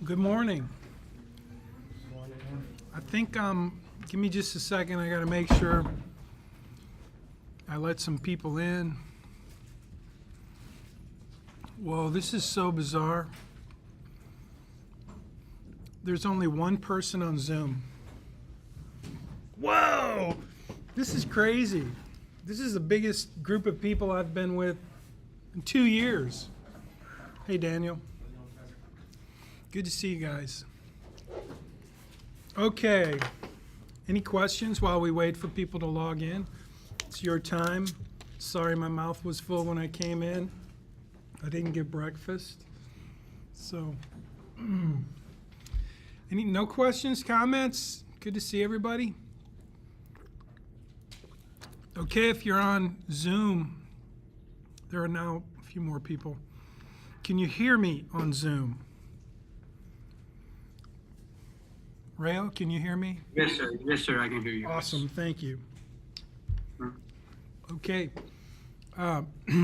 Good morning. I think, give me just a second. I got to make sure I let some people in. Whoa, this is so bizarre. There's only one person on Zoom. Whoa! This is crazy. This is the biggest group of people I've been with in 2 years. Hey, Daniel. Good to see you guys. Okay. Any questions while we wait for people to log in? It's your time. Sorry, my mouth was full when I came in. I didn't get breakfast. So, no questions, comments? Good to see everybody. Okay, if you're on Zoom, there are now a few more people. Can you hear me on Zoom? Rayo, can you hear me? Yes, sir. Yes, sir. I can hear you. Awesome. Thank you. Okay.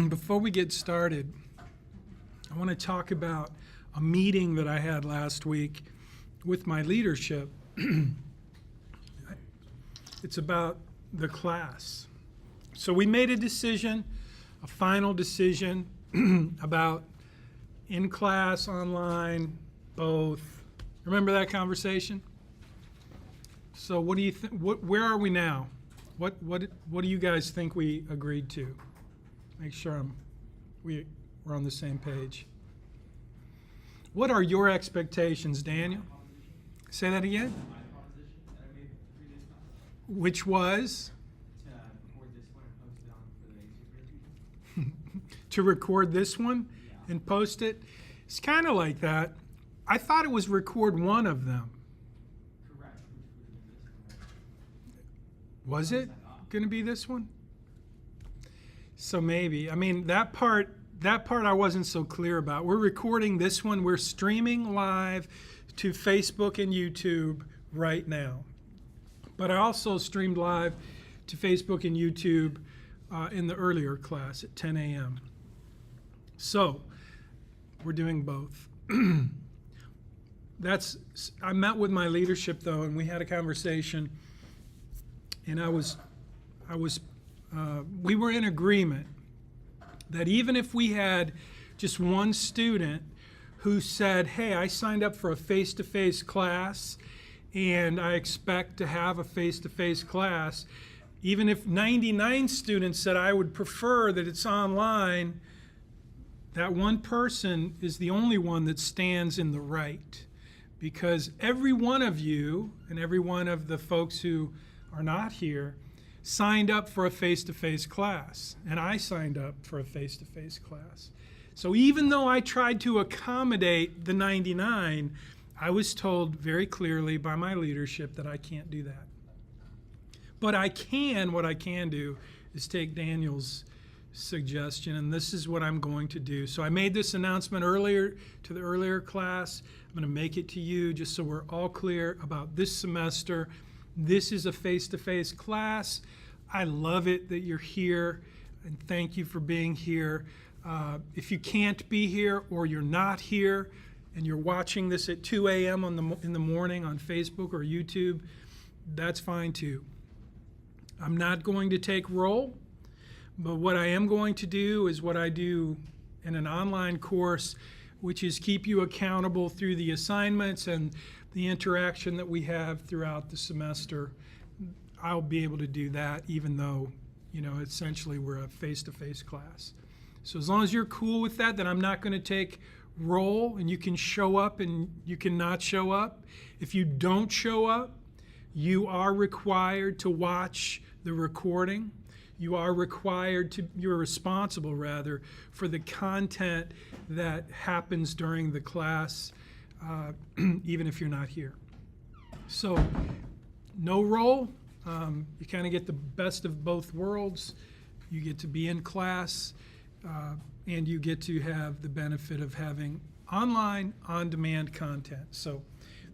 Before we get started, I want to talk about a meeting that I had last week with my leadership. It's about the class. So we made a decision, a final decision about in class, online, both. Remember that conversation? So what do you think? Where are we now? What do you guys think we agreed to? Make sure we're on the same page. What are your expectations, Daniel? Say that again. Which was? To record this one and post it? It's kind of like that. I thought it was record one of them. Correct. Was it going to be this one? So maybe. I mean, that part I wasn't so clear about. We're recording this one. We're streaming live to Facebook and YouTube right now. But I also streamed live to Facebook and YouTube in the earlier class at 10 a.m. So we're doing both. I met with my leadership though, and we had a conversation, and we were in agreement that even if we had just one student who said, hey, I signed up for a face-to-face class and I expect to have a face-to-face class, even if 99 students said I would prefer that it's online, that one person is the only one that stands in the right. Because every one of you and every one of the folks who are not here signed up for a face-to-face class, and I signed up for a face-to-face class. So even though I tried to accommodate the 99, I was told very clearly by my leadership that I can't do that. But what I can do is take Daniel's suggestion, and this is what I'm going to do. So I made this announcement earlier to the earlier class. I'm going to make it to you just so we're all clear about this semester. This is a face-to-face class. I love it that you're here, and thank you for being here. If you can't be here or you're not here and you're watching this at 2 a.m. in the morning on Facebook or YouTube, that's fine too. I'm not going to take roll, but what I am going to do is what I do in an online course, which is keep you accountable through the assignments and the interaction that we have throughout the semester. I'll be able to do that even though, essentially we're a face-to-face class. So as long as you're cool with that, then I'm not going to take roll, and you can show up and you can not show up. If you don't show up, you are required to watch the recording. You're responsible rather, for the content that happens during the class, even if you're not here. So, no roll. You kind of get the best of both worlds. You get to be in class, and you get to have the benefit of having online, on-demand content. So,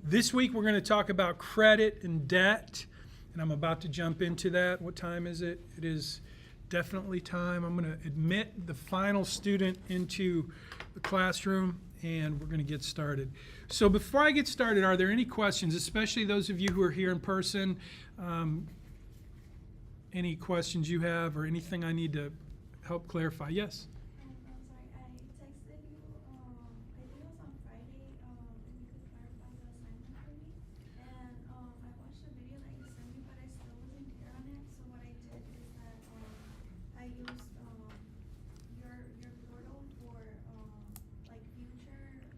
this week we're going to talk about credit and debt, and I'm about to jump into that. What time is it? It is definitely time. I'm going to admit the final student into the classroom, and we're going to get started. So before I get started, are there any questions, especially those of you who are here in person? Any questions you have or anything I need to help clarify? Yes? I'm sorry, I texted you, I think it was on Friday, if you could clarify the assignment for me. And I watched the video that you sent me, but I still wasn't clear on it. So what I did is that I used your portal for like future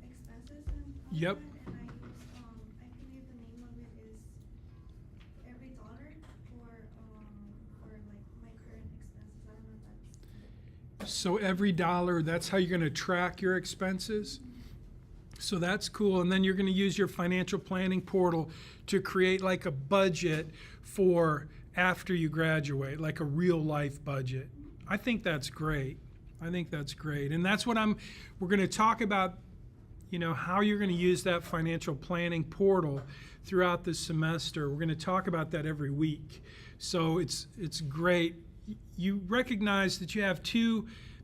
expenses and all Yep. that. And I used, I believe the name of it is every dollar for like my current expenses. I don't know if that's. So every dollar, that's how you're going to track your expenses. So that's cool. And then you're going to use your financial planning portal to create like a budget for after you graduate, like a real life budget. I think that's great. I think that's great. And that's what we're going to talk about, how you're going to use that financial planning portal throughout the semester. We're going to talk about that every week. So it's great. You recognize that you have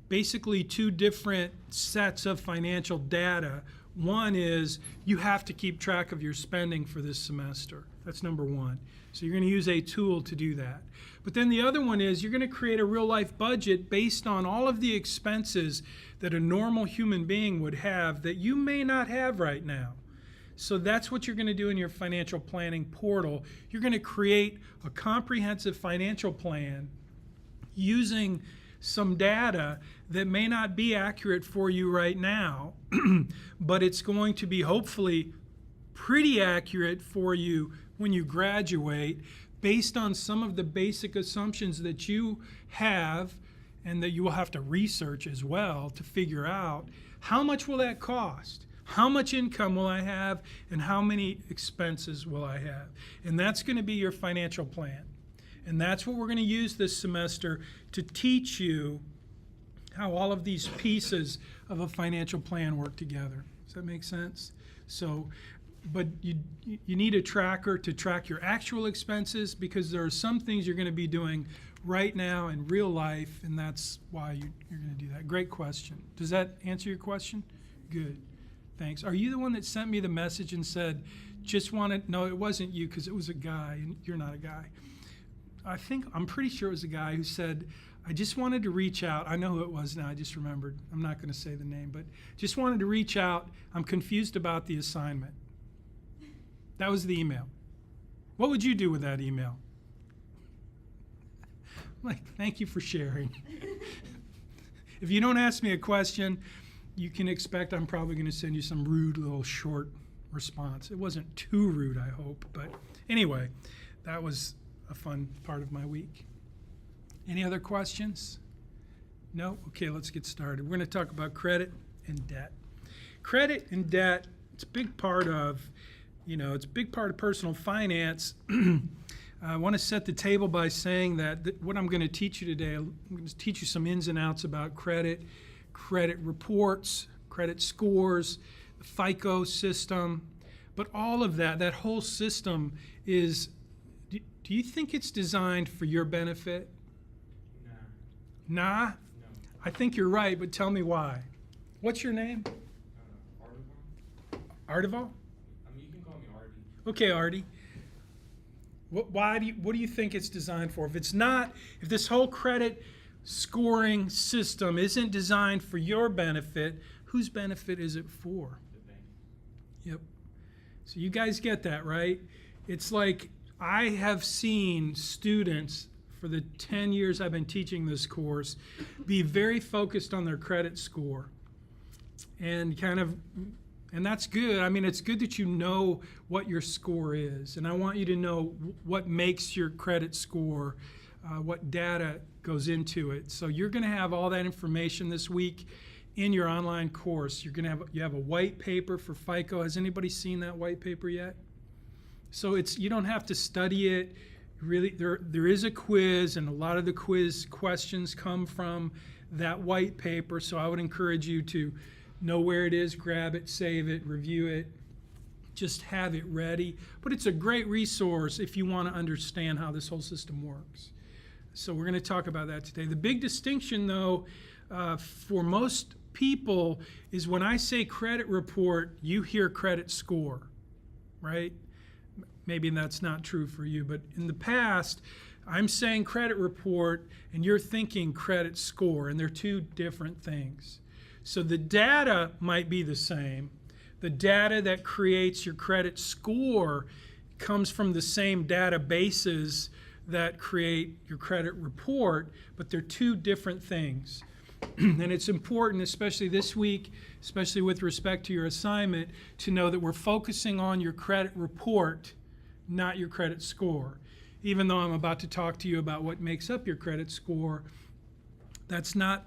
basically two different sets of financial data. One is you have to keep track of your spending for this semester. That's number one. So you're going to use a tool to do that. But then the other one is you're going to create a real life budget based on all of the expenses that a normal human being would have that you may not have right now. So that's what you're going to do in your financial planning portal. You're going to create a comprehensive financial plan using some data that may not be accurate for you right now, but it's going to be hopefully pretty accurate for you when you graduate based on some of the basic assumptions that you have and that you will have to research as well to figure out how much will that cost? How much income will I have and how many expenses will I have? And that's going to be your financial plan. And that's what we're going to use this semester to teach you how all of these pieces of a financial plan work together. Does that make sense? So, but you need a tracker to track your actual expenses because there are some things you're going to be doing right now in real life, and that's why you're going to do that. Great question. Does that answer your question? Good. Thanks. Are you the one that sent me the message and said, no, it wasn't you because it was a guy, and you're not a guy. I'm pretty sure it was a guy who said, I just wanted to reach out. I know who it was now. I just remembered. I'm not going to say the name, but just wanted to reach out. I'm confused about the assignment. That was the email. What would you do with that email? Thank you for sharing. If you don't ask me a question, you can expect I'm probably going to send you some rude little short response. It wasn't too rude, I hope. But anyway, that was a fun part of my week. Any other questions? No? Okay, let's get started. We're going to talk about credit and debt. Credit and debt, it's a big part of personal finance. I want to set the table by saying that what I'm going to teach you today, I'm going to teach you some ins and outs about credit reports, credit scores, the FICO system, but all of that whole system is, do you think it's designed for your benefit? Nah? No. I think you're right, but tell me why. What's your name? Artival? You can call me Artie. Okay, Artie. What do you think it's designed for? If this whole credit scoring system isn't designed for your benefit, whose benefit is it for? The bank. Yep. So you guys get that, right? It's like I have seen students for the 10 years I've been teaching this course be very focused on their credit score and that's good. I mean, it's good that you know what your score is, and I want you to know what makes your credit score, what data goes into it. So you're going to have all that information this week in your online course. You have a white paper for FICO. Has anybody seen that white paper yet? So you don't have to study it. Really, there is a quiz, and a lot of the quiz questions come from that white paper. So I would encourage you to know where it is, grab it, save it, review it, just have it ready. But it's a great resource if you want to understand how this whole system works. So we're going to talk about that today. The big distinction, though, for most people is when I say credit report, you hear credit score, right? Maybe that's not true for you, but in the past, I'm saying credit report and you're thinking credit score, and they're two different things. So the data might be the same. The data that creates your credit score comes from the same databases that create your credit report, but they're two different things. And it's important, especially this week, especially with respect to your assignment, to know that we're focusing on your credit report, not your credit score. Even though I'm about to talk to you about what makes up your credit score, that's not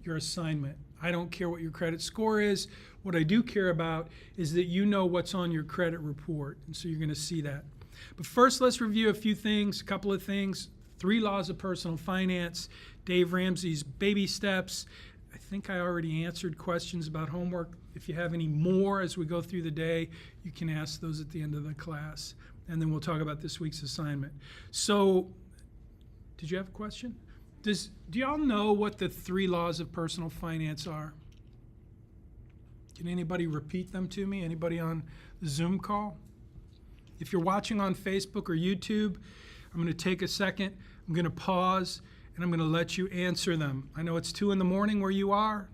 your assignment. I don't care what your credit score is. What I do care about is that you know what's on your credit report, and so you're going to see that. But first, let's review a few things, a couple of things. 3 laws of personal finance, Dave Ramsey's baby steps. I think I already answered questions about homework. If you have any more as we go through the day, you can ask those at the end of the class. And then we'll talk about this week's assignment. So, did you have a question? Do y'all know what the 3 laws of personal finance are? Can anybody repeat them to me? Anybody on the Zoom call? If you're watching on Facebook or YouTube, I'm going to take a second, I'm going to pause, and I'm going to let you answer them. I know it's 2 in the morning where you are,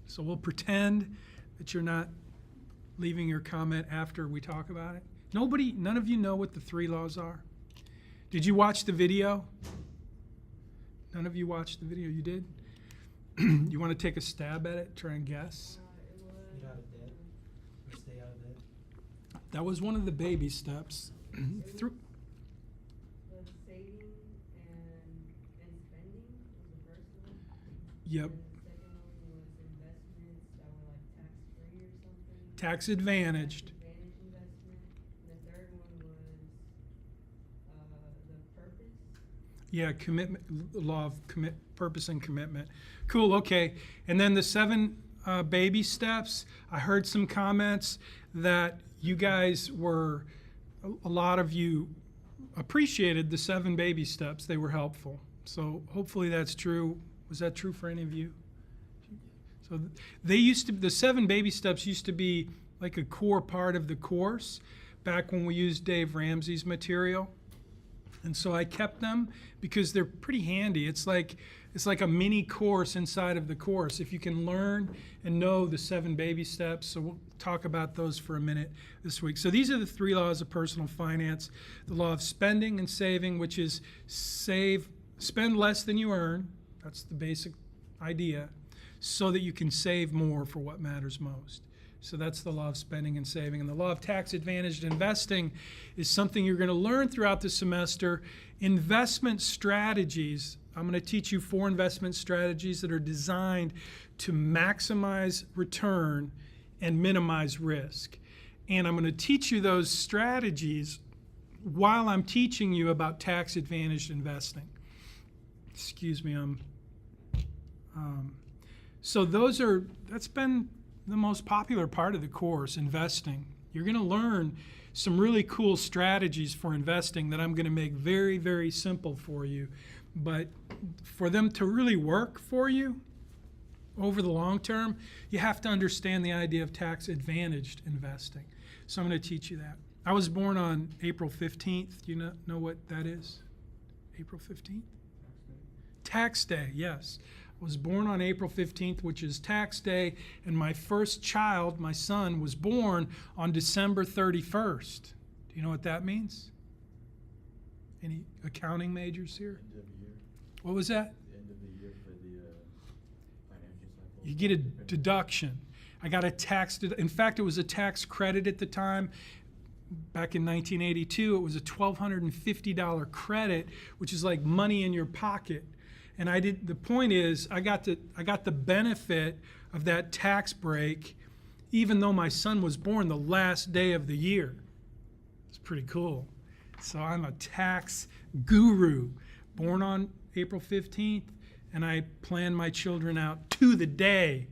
so we'll pretend that you're not leaving your comment after we talk about it. None of you know what the 3 laws are? Did you watch the video? None of you watched the video. You did? You want to take a stab at it, try and guess? Get out of debt or stay out of debt. That was one of the baby steps. Through. The saving and spending was the first one. Yep. The second one was investments that were like tax-free or something. Tax advantaged. Advantage investment. And the third one was the purpose. Yeah, commitment, law of purpose and commitment. Cool, okay. And then the 7 baby steps, I heard some comments that you guys were, a lot of you appreciated the 7 baby steps. They were helpful. So hopefully that's true. Was that true for any of you? So the 7 baby steps used to be like a core part of the course back when we used Dave Ramsey's material. And so I kept them because they're pretty handy. It's like a mini course inside of the course. If you can learn and know the 7 baby steps, so we'll talk about those for a minute this week. So these are the 3 laws of personal finance. The law of spending and saving, which is spend less than you earn. That's the basic idea, so that you can save more for what matters most. So that's the law of spending and saving. And the law of tax-advantaged investing is something you're going to learn throughout the semester. Investment strategies. I'm going to teach you 4 investment strategies that are designed to maximize return and minimize risk. And I'm going to teach you those strategies while I'm teaching you about tax-advantaged investing. Excuse me. So that's been the most popular part of the course, investing. You're going to learn some really cool strategies for investing that I'm going to make very, very simple for you. But for them to really work for you over the long term, you have to understand the idea of tax-advantaged investing. So I'm going to teach you that. I was born on April 15th. Do you know what that is? April 15th? Tax Day, yes. I was born on April 15th, which is tax day, and my first child, my son, was born on December 31st. Do you know what that means? Any accounting majors here? End of the year. What was that? The end of the year for the financial cycle. You get a deduction. I got a tax, in fact, it was a tax credit at the time. Back in 1982, it was a $1,250 credit, which is like money in your pocket. And the point is, I got the benefit of that tax break, even though my son was born the last day of the year. It's pretty cool. So I'm a tax guru, born on April 15th, and I plan my children out to the day.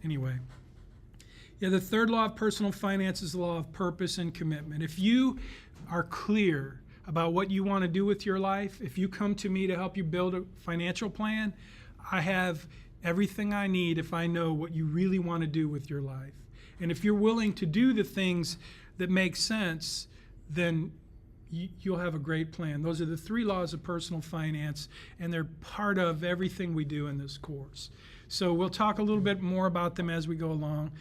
Anyway. Yeah, the 3rd law of personal finance is the law of purpose and commitment. If you are clear about what you want to do with your life, if you come to me to help you build a financial plan, I have everything I need if I know what you really want to do with your life. And if you're willing to do the things that make sense, then you'll have a great plan. Those are the 3 laws of personal finance, and they're part of everything we do in this course. So we'll talk a little bit more about them as we go along.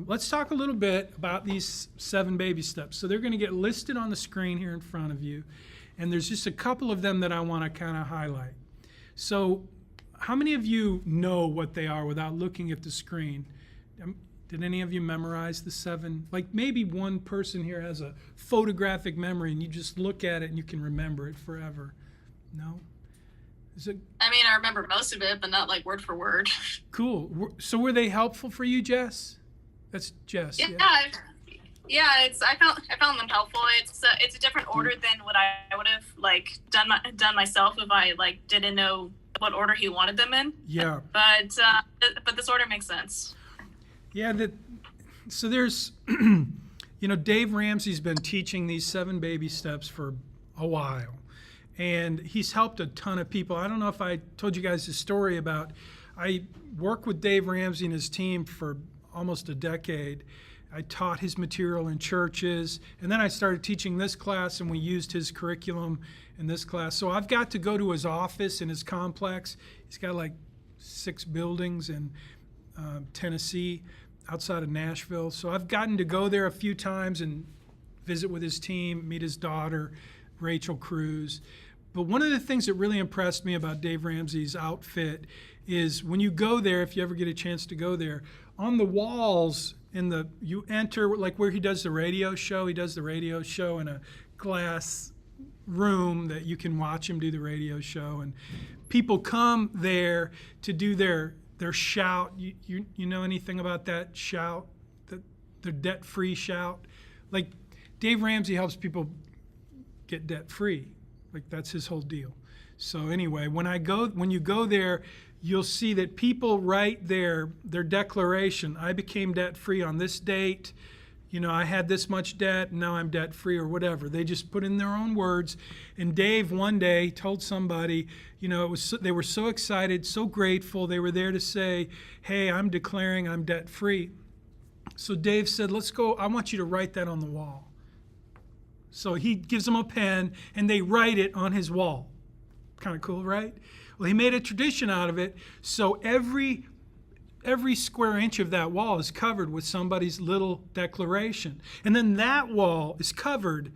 Let's talk a little bit about these 7 baby steps. So they're going to get listed on the screen here in front of you, and there's just a couple of them that I want to kind of highlight. So how many of you know what they are without looking at the screen? Did any of you memorize the 7? Like maybe one person here has a photographic memory and you just look at it and you can remember it forever. No? Is it I mean, I remember most of it, but not like word for word. cool? So were they helpful for you, Jess? That's Jess. Yeah, I found them helpful. It's a different order than what I would have like done myself if I like didn't know what order he wanted them in. Yeah. But this order makes sense. Yeah, so there's, Dave Ramsey's been teaching these 7 baby steps for a while, and he's helped a ton of people. I don't know if I told you guys the story about, I worked with Dave Ramsey and his team for almost a decade. I taught his material in churches, and then I started teaching this class, and we used his curriculum in this class. So I've got to go to his office in his complex. He's got like 6 buildings in Tennessee, outside of Nashville. So I've gotten to go there a few times and visit with his team, meet his daughter, Rachel Cruz. But one of the things that really impressed me about Dave Ramsey's outfit is when you go there, if you ever get a chance to go there, on the walls you enter like where he does the radio show. He does the radio show in a glass room that you can watch him do the radio show, and people come there to do their shout. You know anything about that shout, the debt-free shout? Like Dave Ramsey helps people get debt-free. Like that's his whole deal. So anyway, when you go there, you'll see that people write their declaration. I became debt-free on this date. I had this much debt, and now I'm debt-free or whatever. They just put in their own words. And Dave one day told somebody, they were so excited, so grateful. They were there to say, hey, I'm declaring I'm debt-free. So Dave said, let's go. I want you to write that on the wall. So he gives them a pen, and they write it on his wall. Kind of cool, right? Well, he made a tradition out of it. So every square inch of that wall is covered with somebody's little declaration. And then that wall is covered,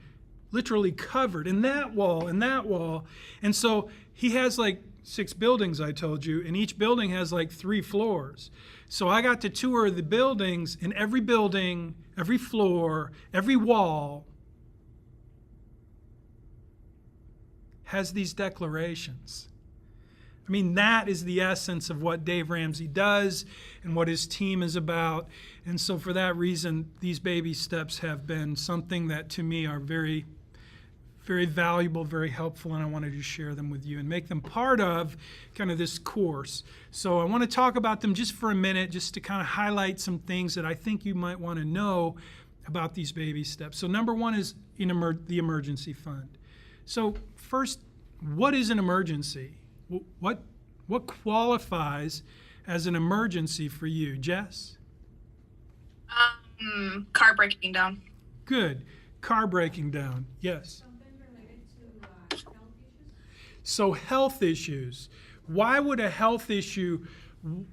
literally covered, and that wall, and that wall. And so he has like 6 buildings, I told you, and each building has like 3 floors. So I got to tour the buildings, and every building, every floor, every wall has these declarations. I mean, that is the essence of what Dave Ramsey does and what his team is about. And so for that reason, these baby steps have been something that to me are very, very valuable, very helpful, and I wanted to share them with you and make them part of kind of this course. So I want to talk about them just for a minute, just to kind of highlight some things that I think you might want to know about these baby steps. So number 1 is the emergency fund. So first, what is an emergency? What qualifies as an emergency for you, Jess? Car breaking down. Good. Car breaking down. Yes. Something related to health issues? So health issues. Why would a health issue,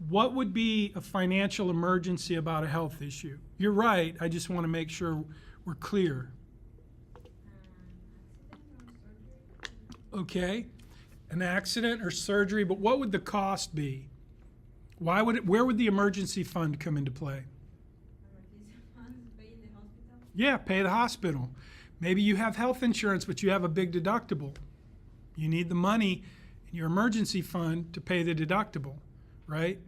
what would be a financial emergency about a health issue? You're right. I just want to make sure we're clear. Okay. An accident or surgery, but what would the cost be? Where would the emergency fund come into play? Yeah, pay the hospital. Maybe you have health insurance, but you have a big deductible. You need the money in your emergency fund to pay the deductible, right?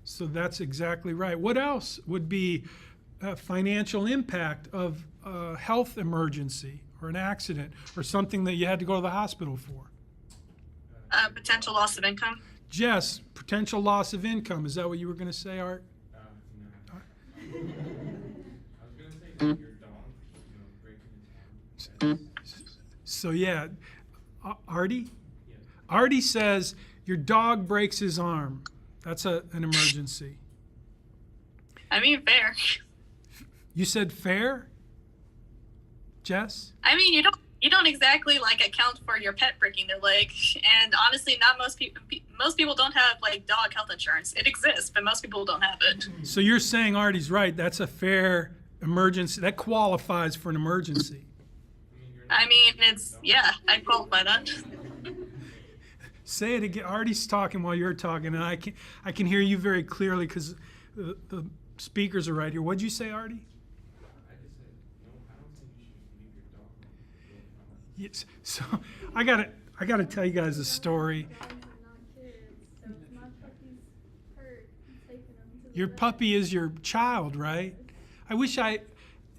So that's exactly right. What else would be a financial impact of a health emergency or an accident or something that you had to go to the hospital for? Potential loss of income. Jess, potential loss of income. Is that what you were going to say, Art? No. I was gonna say like your dog, breaking its arm. So yeah, Artie? Artie says your dog breaks his arm. That's an emergency. I mean, fair. You said fair? Jess? I mean, you don't exactly like account for your pet breaking their leg, and honestly, not most people don't have like dog health insurance. It exists, but most people don't have it. So you're saying Artie's right. That's a fair emergency. That qualifies for an emergency. I mean, I'd qualify that. Say it again. Artie's talking while you're talking, and I can hear you very clearly because the speakers are right here. What'd you say, Artie? I just said, no, I don't think you should leave your dog alone. Yes. So I gotta tell you guys a story. Dogs are not kids, so if my puppy's hurt, I'm taking them to the Your vet. puppy is your child, right? I wish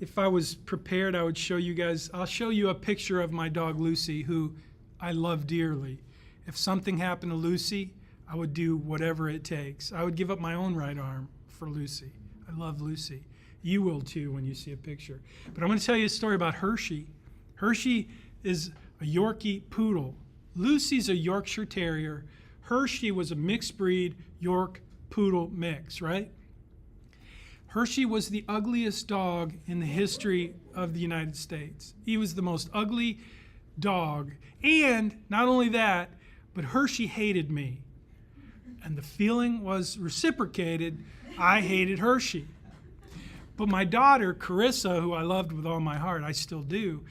if I was prepared, I would show you guys. I'll show you a picture of my dog Lucy, who I love dearly. If something happened to Lucy, I would do whatever it takes. I would give up my own right arm for Lucy. I love Lucy. You will too when you see a picture. But I'm going to tell you a story about Hershey. Hershey is a Yorkie poodle. Lucy's a Yorkshire Terrier. Hershey was a mixed breed York poodle mix, right? Hershey was the ugliest dog in the history of the United States. He was the most ugly dog. And not only that, but Hershey hated me. And the feeling was reciprocated. I hated Hershey. But my daughter, Carissa, who I loved with all my heart, I still do,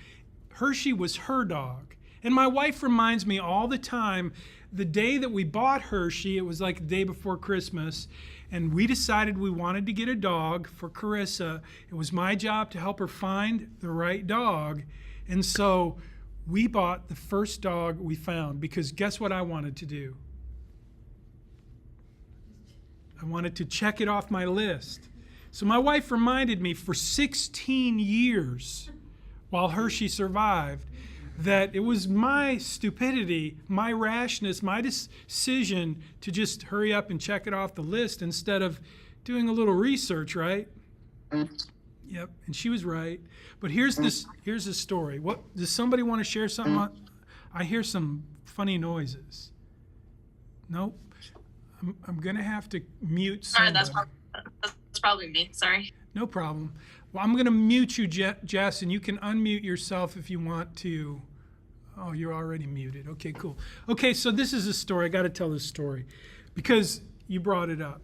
Hershey was her dog. And my wife reminds me all the time, the day that we bought Hershey, it was like the day before Christmas, and we decided we wanted to get a dog for Carissa. It was my job to help her find the right dog. And so we bought the first dog we found because guess what I wanted to do? I wanted to check it off my list. So my wife reminded me for 16 years while Hershey survived that it was my stupidity, my rashness, my decision to just hurry up and check it off the list instead of doing a little research, right? Yep, and she was right. But here's the story. What does somebody want to share something? I hear some funny noises. Nope. I'm gonna have to mute Sorry, somebody. that's probably me. Sorry. No problem. Well, I'm gonna mute you, Jess, and you can unmute yourself if you want to. Oh, you're already muted. Okay, cool. Okay, so this is a story. I got to tell this story because you brought it up.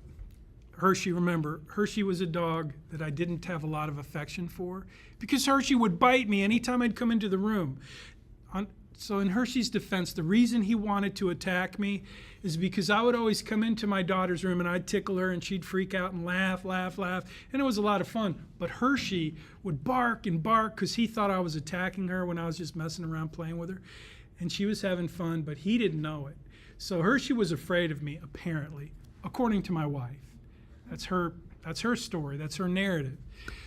Hershey, remember, Hershey was a dog that I didn't have a lot of affection for because Hershey would bite me anytime I'd come into the room. So in Hershey's defense, the reason he wanted to attack me is because I would always come into my daughter's room and I'd tickle her and she'd freak out and laugh, and it was a lot of fun. But Hershey would bark and bark because he thought I was attacking her when I was just messing around playing with her. And she was having fun, but he didn't know it. So Hershey was afraid of me, apparently, according to my wife. That's her story. That's her narrative.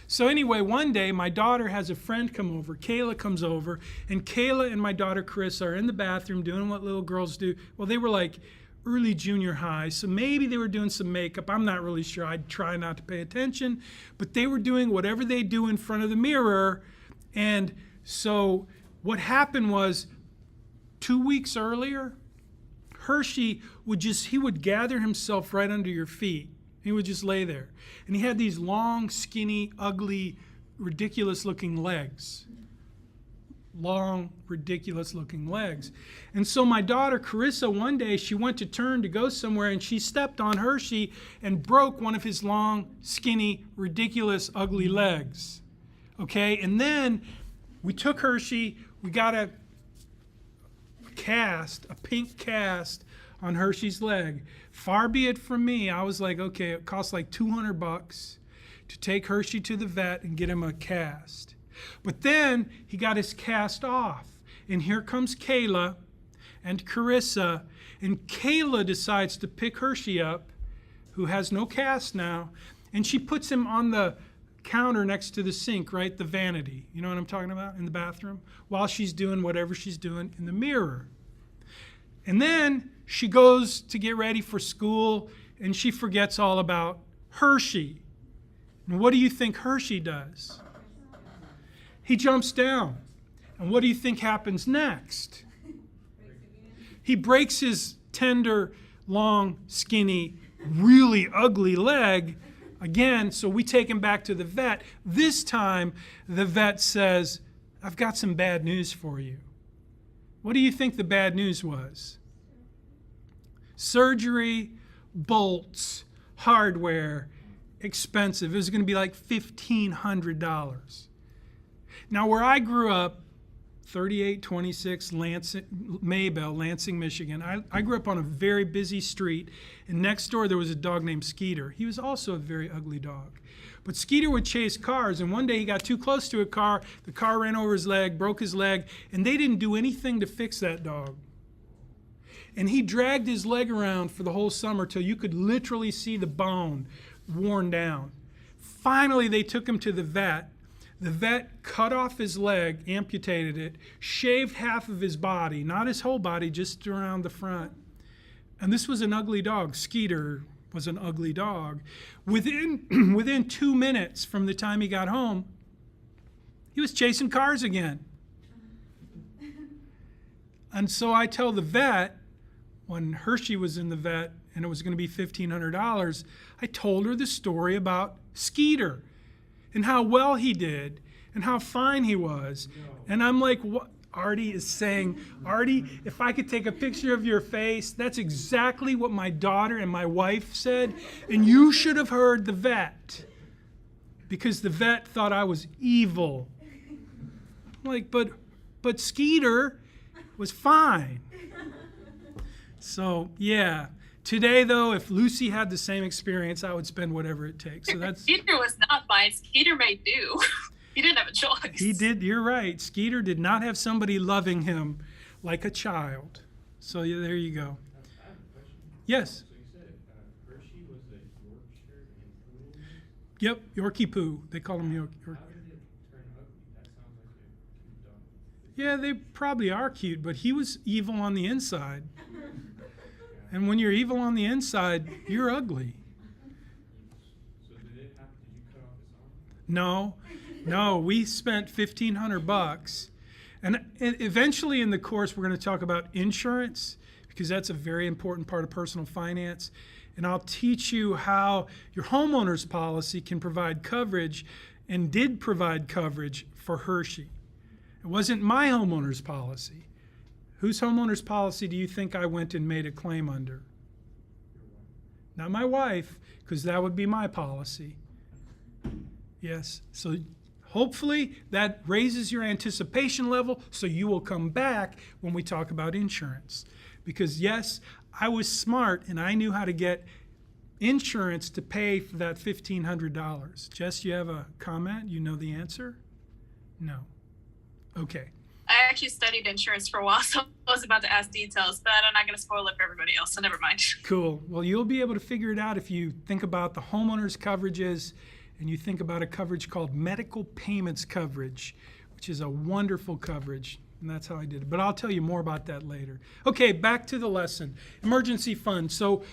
So anyway, one day my daughter has a friend come over. Kayla comes over, and Kayla and my daughter Carissa are in the bathroom doing what little girls do. Well, they were like early junior high, so maybe they were doing some makeup. I'm not really sure. I'd try not to pay attention, but they were doing whatever they do in front of the mirror. And so what happened was 2 weeks earlier, Hershey would gather himself right under your feet. He would just lay there. And he had these long, skinny, ugly, ridiculous-looking legs. Long, ridiculous-looking legs. And so my daughter, Carissa, one day, she went to turn to go somewhere, and she stepped on Hershey and broke one of his long, skinny, ridiculous, ugly legs. Okay? And then we took Hershey, we got a pink cast on Hershey's leg. Far be it from me. I was like, okay, it costs like $200 to take Hershey to the vet and get him a cast. But then he got his cast off. And here comes Kayla and Carissa. And Kayla decides to pick Hershey up, who has no cast now, and she puts him on the counter next to the sink, right? The vanity. You know what I'm talking about? In the bathroom. While she's doing whatever she's doing in the mirror. And then she goes to get ready for school, and she forgets all about Hershey. And what do you think Hershey does? He jumps down. And what do you think happens next? He breaks his tender, long, skinny, really ugly leg again, so we take him back to the vet. This time, the vet says, I've got some bad news for you. What do you think the bad news was? Surgery, bolts, hardware, expensive. It was going to be like $1,500. Now, where I grew up, 3826 Maybell, Lansing, Michigan. I grew up on a very busy street, and next door there was a dog named Skeeter. He was also a very ugly dog. But Skeeter would chase cars, and one day he got too close to a car. The car ran over his leg, broke his leg, and they didn't do anything to fix that dog. And he dragged his leg around for the whole summer till you could literally see the bone worn down. Finally, they took him to the vet. The vet cut off his leg, amputated it, shaved half of his body, not his whole body, just around the front. And this was an ugly dog. Skeeter was an ugly dog. Within 2 minutes from the time he got home, he was chasing cars again. And so I tell the vet, when Hershey was in the vet and it was going to be $1,500, I told her the story about Skeeter and how well he did and how fine he was. And I'm like, what? Artie is saying, Artie, if I could take a picture of your face, that's exactly what my daughter and my wife said. And you should have heard the vet, because the vet thought I was evil. I'm like, but Skeeter was fine. So, yeah. Today, though, if Lucy had the same experience, I would spend whatever it takes. So that's. Skeeter was not fine. Skeeter made do. He didn't have a choice. He did. You're right. Skeeter did not have somebody loving him like a child. So yeah, there you go. I have a question. Yes. So you said Hershey was a Yorkshire and Poodle? Yep. Yorkie Poo. They call him Yorkie. How did it turn ugly? That sounds like a cute dog. Yeah, they probably are cute, but he was evil on the inside. And when you're evil on the inside, you're ugly. So did you cut off his arm? No, we spent $1,500. And eventually in the course, we're going to talk about insurance, because that's a very important part of personal finance. And I'll teach you how your homeowner's policy can provide coverage, and did provide coverage for Hershey. It wasn't my homeowner's policy. Whose homeowner's policy do you think I went and made a claim under? Not my wife, because that would be my policy. Yes. So hopefully that raises your anticipation level, so you will come back when we talk about insurance. Because yes, I was smart and I knew how to get insurance to pay for that $1,500. Jess, you have a comment? You know the answer? No. Okay. I actually studied insurance for a while, so I was about to ask details, but I'm not going to spoil it for everybody else, so never mind. Cool. Well, you'll be able to figure it out if you think about the homeowner's coverages and you think about a coverage called medical payments coverage, which is a wonderful coverage. And that's how I did it. But I'll tell you more about that later. Okay, back to the lesson. Emergency fund. So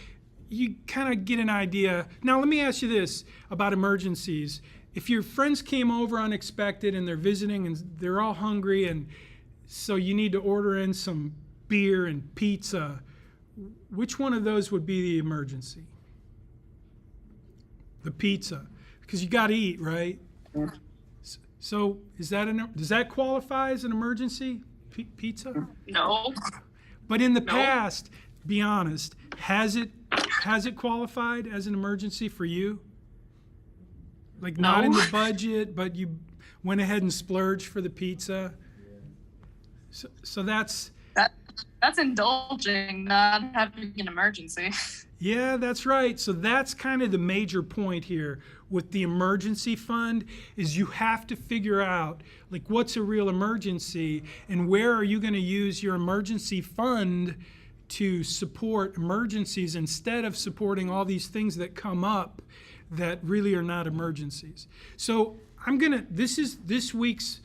you kind of get an idea. Now, let me ask you this about emergencies. If your friends came over unexpected and they're visiting and they're all hungry, and so you need to order in some beer and pizza, which one of those would be the emergency? The pizza. Because you got to eat, right? So does that qualify as an emergency? Pizza? No. But in the No. past, be honest, has it qualified as an emergency for you? Like not in No. the budget, but you went ahead and splurged for the pizza. So that's indulging, not having an emergency. yeah, that's right. So that's kind of the major point here with the emergency fund, is you have to figure out like what's a real emergency and where are you going to use your emergency fund to support emergencies instead of supporting all these things that come up that really are not emergencies. So this is this week's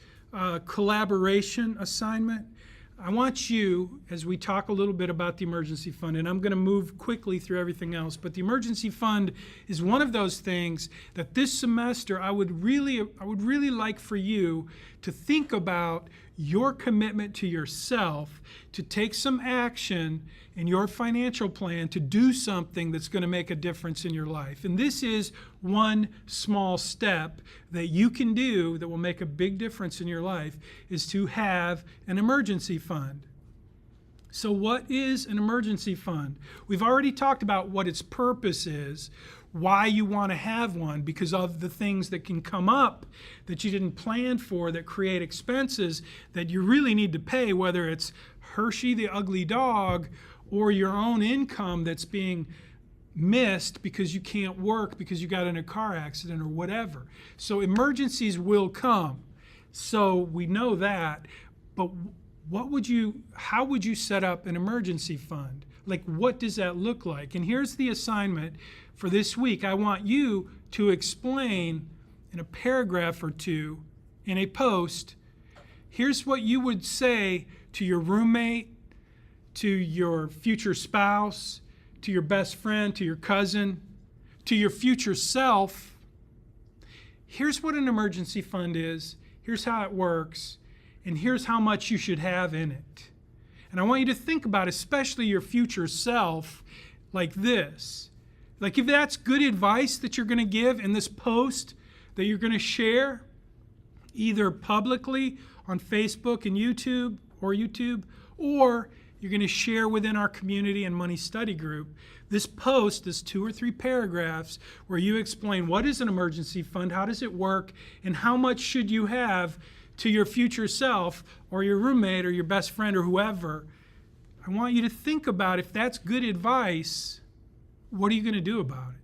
collaboration assignment. I want you, as we talk a little bit about the emergency fund, and I'm going to move quickly through everything else, but the emergency fund is one of those things that this semester I would really like for you to think about your commitment to yourself to take some action in your financial plan to do something that's going to make a difference in your life. And this is one small step that you can do that will make a big difference in your life, is to have an emergency fund. So what is an emergency fund? We've already talked about what its purpose is, why you want to have one, because of the things that can come up that you didn't plan for, that create expenses that you really need to pay, whether it's Hershey the ugly dog or your own income that's being missed because you can't work because you got in a car accident or whatever. So emergencies will come. So we know that, but how would you set up an emergency fund? Like, what does that look like? And here's the assignment for this week. I want you to explain in a paragraph or two in a post, here's what you would say to your roommate, to your future spouse, to your best friend, to your cousin, to your future self. Here's what an emergency fund is. Here's how it works. And here's how much you should have in it. And I want you to think about, especially your future self, like this. Like, if that's good advice that you're going to give in this post that you're going to share, either publicly on Facebook and YouTube, or you're going to share within our community and money study group, this post is 2 or 3 paragraphs where you explain what is an emergency fund, how does it work, and how much should you have to your future self or your roommate or your best friend or whoever. I want you to think about, if that's good advice, what are you going to do about it?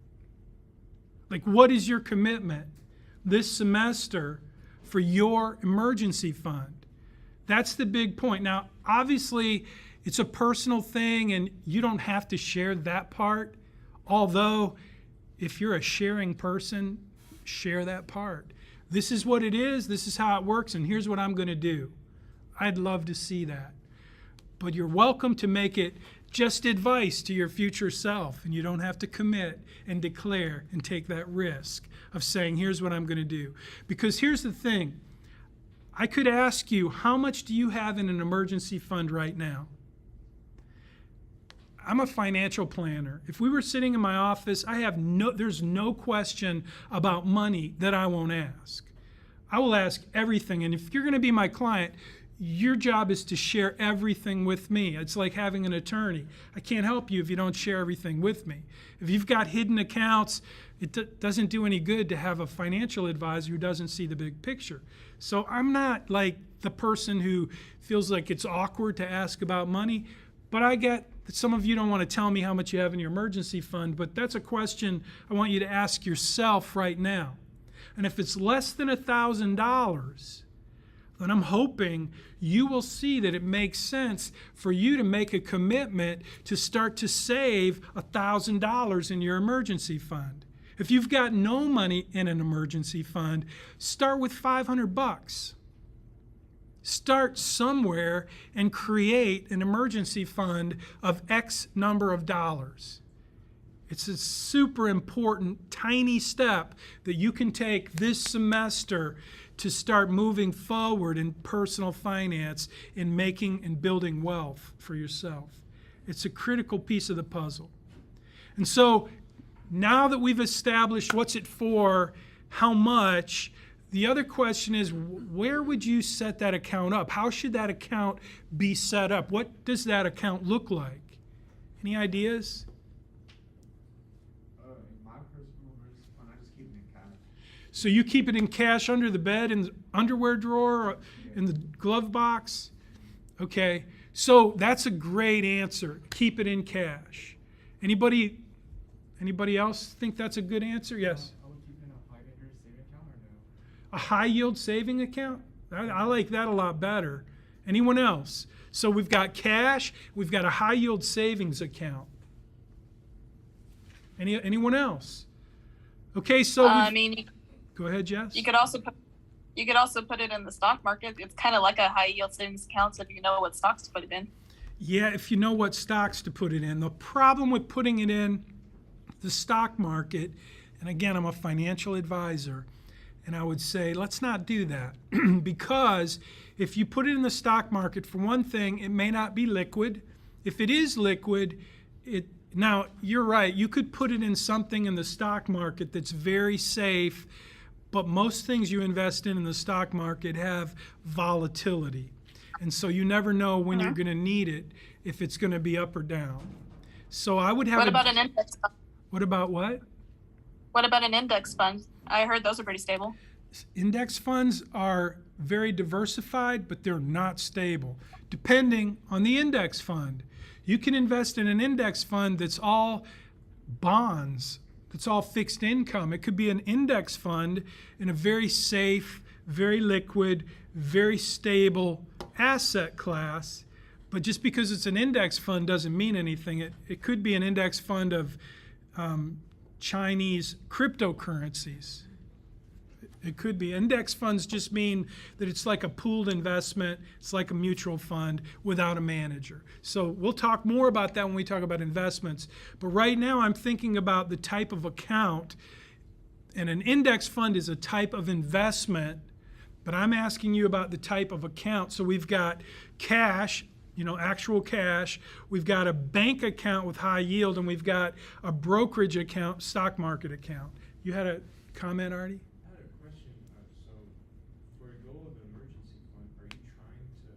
Like, what is your commitment this semester for your emergency fund? That's the big point. Now, obviously, it's a personal thing and you don't have to share that part. Although, if you're a sharing person, share that part. This is what it is, this is how it works, and here's what I'm going to do. I'd love to see that. But you're welcome to make it just advice to your future self, and you don't have to commit and declare and take that risk of saying, here's what I'm going to do. Because here's the thing. I could ask you, how much do you have in an emergency fund right now? I'm a financial planner. If we were sitting in my office, there's no question about money that I won't ask. I will ask everything. And if you're going to be my client, your job is to share everything with me. It's like having an attorney. I can't help you if you don't share everything with me. If you've got hidden accounts, it doesn't do any good to have a financial advisor who doesn't see the big picture. So I'm not like the person who feels like it's awkward to ask about money, but I get that some of you don't want to tell me how much you have in your emergency fund, but that's a question I want you to ask yourself right now. And if it's less than $1,000, then I'm hoping you will see that it makes sense for you to make a commitment to start to save $1,000 in your emergency fund. If you've got no money in an emergency fund, start with $500. Start somewhere and create an emergency fund of X number of dollars. It's a super important, tiny step that you can take this semester to start moving forward in personal finance, in making and building wealth for yourself. It's a critical piece of the puzzle. And so now that we've established what's it for, how much, the other question is, where would you set that account up? How should that account be set up? What does that account look like? Any ideas? In my personal emergency fund, I just keep it in cash. So you keep it in cash under the bed, in the underwear drawer, or in the glove box? Okay, so that's a great answer. Keep it in cash. Anybody else think that's a good answer? Yes. I would keep it in a high yield saving account or no? A high yield saving account? I like that a lot better. Anyone else? So we've got cash, we've got a high yield savings account. Anyone else? Okay, so go ahead, Jess. You could also put it in the stock market. It's kind of like a high yield savings account if you know what stocks to put it in. Yeah, if you know what stocks to put it in. The problem with putting it in the stock market, and again, I'm a financial advisor, And I would say, let's not do that. Because if you put it in the stock market, for one thing, it may not be liquid. If it is liquid, now you're right, you could put it in something in the stock market that's very safe, but most things you invest in the stock market have volatility. And so you never know when you're going to need it, if it's going to be up or down. So I would have. What about an index fund? What about what? What about an index fund? I heard those are pretty stable. Index funds are very diversified, but they're not stable. Depending on the index fund, you can invest in an index fund that's all bonds, that's all fixed income. It could be an index fund in a very safe, very liquid, very stable asset class. But just because it's an index fund doesn't mean anything. It could be an index fund of Chinese cryptocurrencies. It could be. Index funds just mean that it's like a pooled investment. It's like a mutual fund without a manager. So we'll talk more about that when we talk about investments. But right now I'm thinking about the type of account. And an index fund is a type of investment. But I'm asking you about the type of account. So we've got cash, actual cash. We've got a bank account with high yield. And we've got a brokerage account, stock market account. You had a comment, Artie? So, for a goal of an emergency fund, are you trying to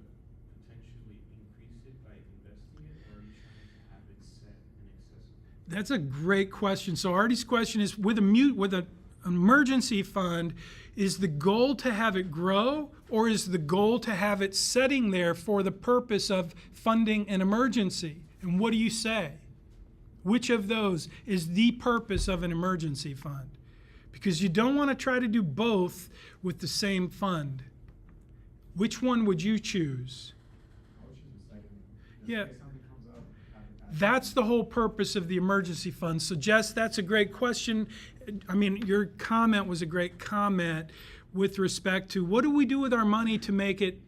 potentially increase it by investing it, or are you trying to have it set in excess of that? That's a great question. So Artie's question is, with an emergency fund, is the goal to have it grow, or is the goal to have it setting there for the purpose of funding an emergency? And what do you say? Which of those is the purpose of an emergency fund? Because you don't want to try to do both with the same fund. Which one would you choose? I would choose the second. Yeah. In case something comes up, have it That's the whole purpose of the emergency fund. So Jess, that's a great question. I mean, your comment was a great comment with respect to what do we do with our money to make it,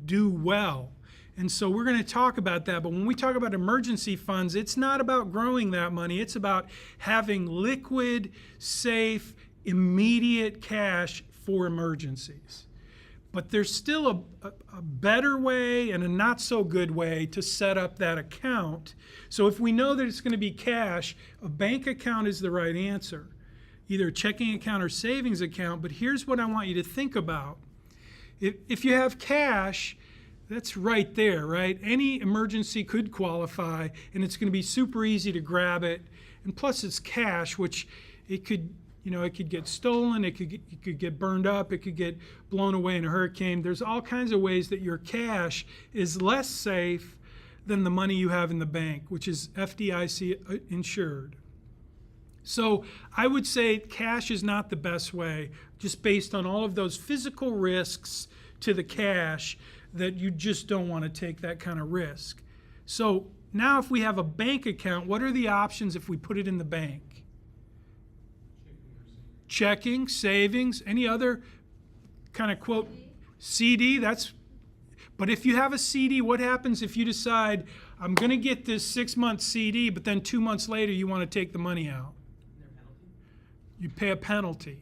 do well. And so we're going to talk about that. But when we talk about emergency funds, it's not about growing that money. It's about having liquid, safe, immediate cash for emergencies. But there's still a better way and a not so good way to set up that account. So if we know that it's going to be cash, a bank account is the right answer, either a checking account or savings account. But here's what I want you to think about. If you have cash, that's right there, right? Any emergency could qualify, and it's going to be super easy to grab it. And plus it's cash, which it could get stolen, it could get burned up, it could get blown away in a hurricane. There's all kinds of ways that your cash is less safe than the money you have in the bank, which is FDIC insured. So I would say cash is not the best way, just based on all of those physical risks to the cash, that you just don't want to take that kind of risk. So now if we have a bank account, what are the options if we put it in the bank? Checking, savings, any other kind of quote, CD, but if you have a CD, what happens if you decide, I'm going to get this 6-month CD, but then 2 months later you want to take the money out? You pay a penalty.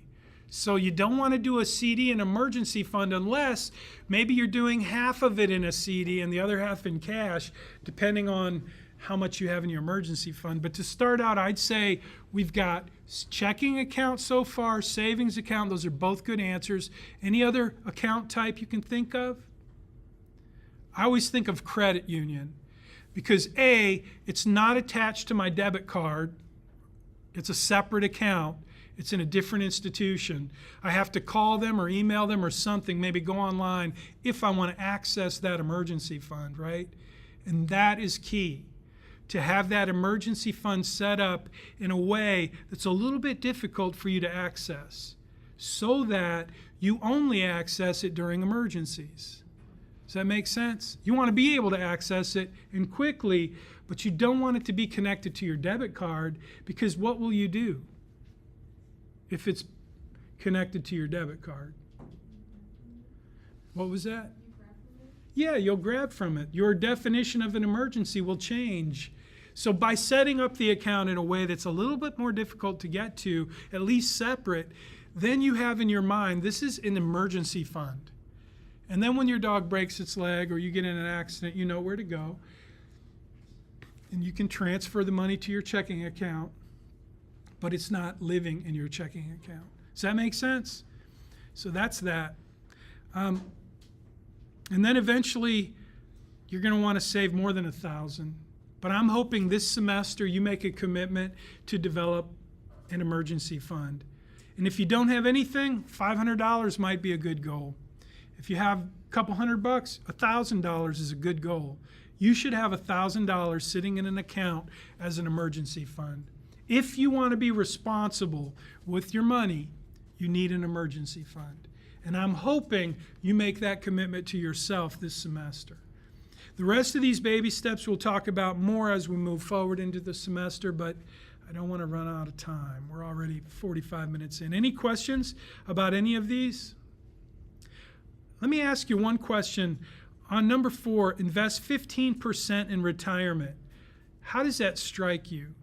So you don't want to do a CD in emergency fund unless maybe you're doing half of it in a CD and the other half in cash, depending on how much you have in your emergency fund. But to start out, I'd say we've got checking account so far, savings account. Those are both good answers. Any other account type you can think of? I always think of credit union because A, it's not attached to my debit card. It's a separate account. It's in a different institution. I have to call them or email them or something, maybe go online if I want to access that emergency fund, right? And that is key, to have that emergency fund set up in a way that's a little bit difficult for you to access so that you only access it during emergencies. Does that make sense? You want to be able to access it and quickly, but you don't want it to be connected to your debit card, because what will you do if it's connected to your debit card? What was that? Yeah, you'll grab from it. Your definition of an emergency will change. So by setting up the account in a way that's a little bit more difficult to get to, at least separate, then you have in your mind, this is an emergency fund. And then when your dog breaks its leg or you get in an accident, you know where to go. And you can transfer the money to your checking account, but it's not living in your checking account. Does that make sense? So that's that. And then eventually, you're going to want to save more than $1,000. But I'm hoping this semester you make a commitment to develop an emergency fund. And if you don't have anything, $500 might be a good goal. If you have a couple $100, $1,000 is a good goal. You should have $1,000 sitting in an account as an emergency fund. If you want to be responsible with your money, you need an emergency fund. And I'm hoping you make that commitment to yourself this semester. The rest of these baby steps we'll talk about more as we move forward into the semester, but I don't want to run out of time. We're already 45 minutes in. Any questions about any of these? Let me ask you one question. On number 4, invest 15% in retirement. How does that strike you?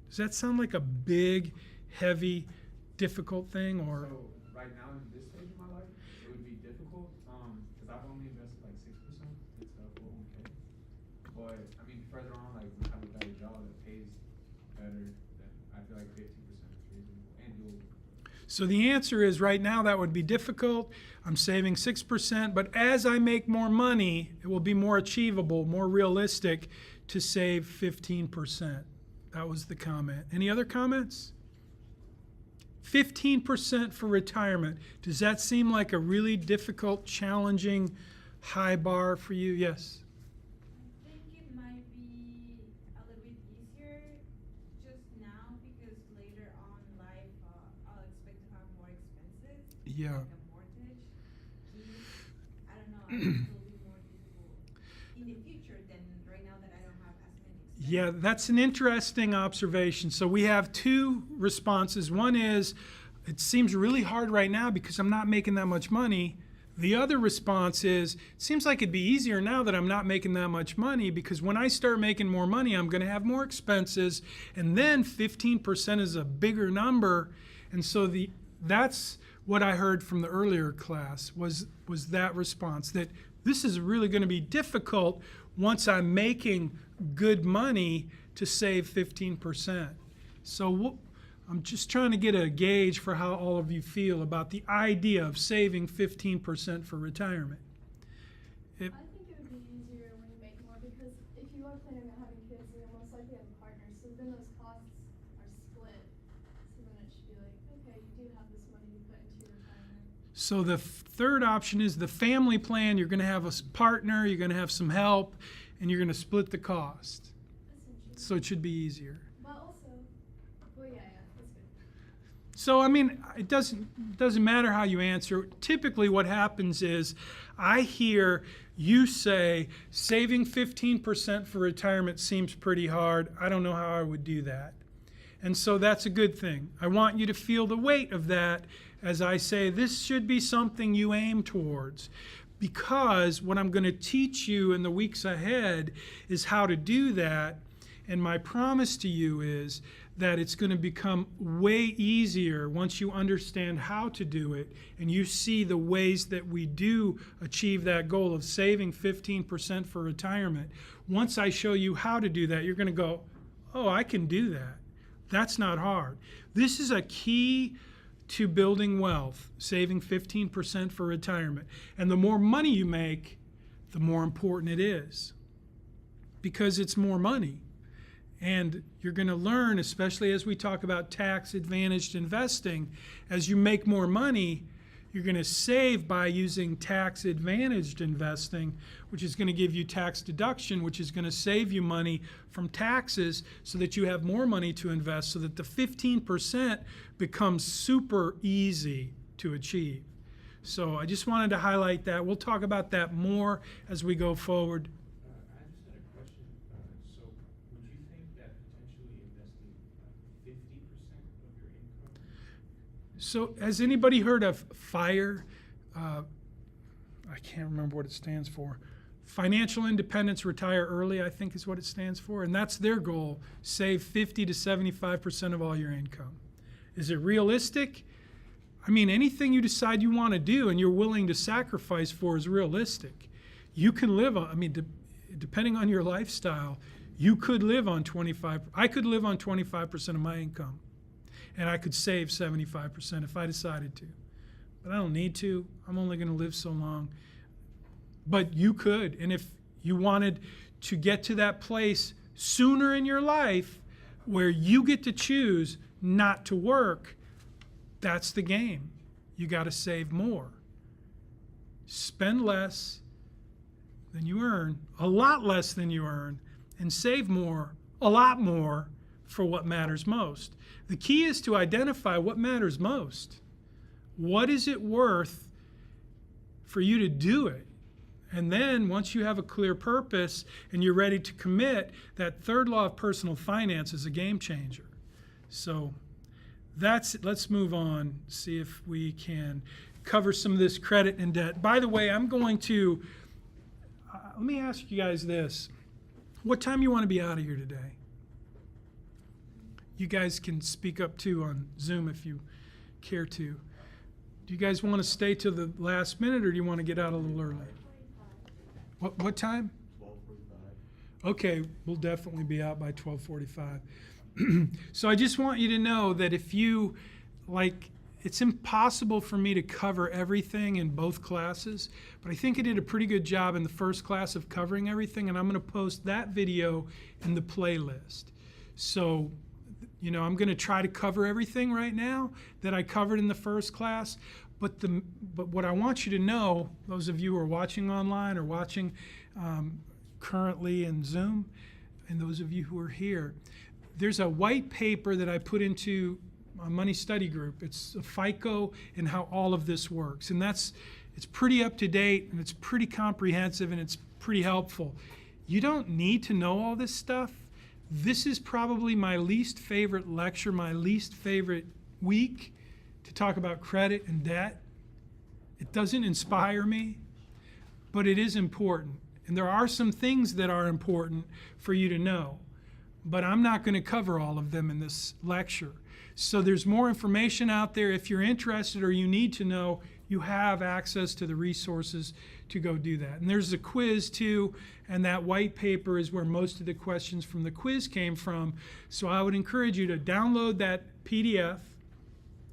Does that sound like a big, heavy, difficult thing, or? So right now in this stage of my life, it would be difficult because I've only invested like 6% into 401k. But I mean, further on, like we have a better job that pays better, then I feel like 15% is reasonable and doable. So the answer is right now that would be difficult. I'm saving 6%, but as I make more money, it will be more achievable, more realistic to save 15%. That was the comment. Any other comments? 15% for retirement. Does that seem like a really difficult, challenging, high bar for you? Yes. I think it might be a little bit easier just now because later on in life I'll expect to have more expenses. Yeah. Like a mortgage. I don't know. I think it will be more difficult in the future than right now that I don't have as many expenses. Yeah, that's an interesting observation. So we have two responses. One is, it seems really hard right now because I'm not making that much money. The other response is, it seems like it'd be easier now that I'm not making that much money because when I start making more money, I'm going to have more expenses. And then 15% is a bigger number. And so that's what I heard from the earlier class was that response, that this is really going to be difficult once I'm making good money to save 15%. So I'm just trying to get a gauge for how all of you feel about the idea of saving 15% for retirement. I think it would be easier when you make more because if you are planning on having kids, you'll most likely have a partner. So then those costs are split. So then it should be like, okay, you do have this money you put into your retirement. So the third option is the family plan. You're going to have a partner, you're going to have some help, and you're going to split the cost. Essentially. So it should be easier. But also, well, yeah, that's good. So, I mean, it doesn't matter how you answer. Typically what happens is I hear you say saving 15% for retirement seems pretty hard. I don't know how I would do that. And so that's a good thing. I want you to feel the weight of that as I say this should be something you aim towards. Because what I'm going to teach you in the weeks ahead is how to do that. And my promise to you is that it's going to become way easier once you understand how to do it and you see the ways that we do achieve that goal of saving 15% for retirement. Once I show you how to do that, you're going to go, oh, I can do that. That's not hard. This is a key to building wealth, saving 15% for retirement. And the more money you make, the more important it is because it's more money. And you're going to learn, especially as we talk about tax-advantaged investing, as you make more money, you're going to save by using tax-advantaged investing, which is going to give you tax deduction, which is going to save you money from taxes so that you have more money to invest so that the 15% becomes super easy to achieve. So I just wanted to highlight that. We'll talk about that more as we go forward. I just had a question. So would you think that potentially investing 50% of your income? So has anybody heard of FIRE? I can't remember what it stands for. Financial Independence, Retire Early, I think is what it stands for. And that's their goal, save 50 to 75% of all your income. Is it realistic? I mean, anything you decide you want to do and you're willing to sacrifice for is realistic. You can live on, I mean, depending on your lifestyle, you could live on 25, I could live on 25% of my income, and I could save 75% if I decided to. But I don't need to. I'm only going to live so long. But you could, and if you wanted to get to that place sooner in your life where you get to choose not to work, that's the game. You got to save more. Spend less than you earn, a lot less than you earn, and save more, a lot more, for what matters most. The key is to identify what matters most. What is it worth for you to do it? And then once you have a clear purpose and you're ready to commit, that third law of personal finance is a game changer. So let's move on, see if we can cover some of this credit and debt. By the way, I'm going to, let me ask you guys this. What time you want to be out of here today? You guys can speak up too on Zoom if you care to. Do you guys want to stay till the last minute, or do you want to get out a little early? What time? 12:45. Okay, we'll definitely be out by 12:45. So I just want you to know that if you, it's impossible for me to cover everything in both classes, but I think I did a pretty good job in the first class of covering everything, and I'm going to post that video in the playlist. So, I'm going to try to cover everything right now that I covered in the first class, but what I want you to know, those of you who are watching online or watching currently in Zoom, and those of you who are here, there's a white paper that I put into a money study group. It's a FICO and how all of this works. And it's pretty up to date, and it's pretty comprehensive, and it's pretty helpful. You don't need to know all this stuff. This is probably my least favorite lecture, my least favorite week to talk about credit and debt. It doesn't inspire me, but it is important. And there are some things that are important for you to know. But I'm not going to cover all of them in this lecture. So there's more information out there. If you're interested or you need to know, you have access to the resources to go do that. And there's a quiz too, and that white paper is where most of the questions from the quiz came from. So I would encourage you to download that PDF.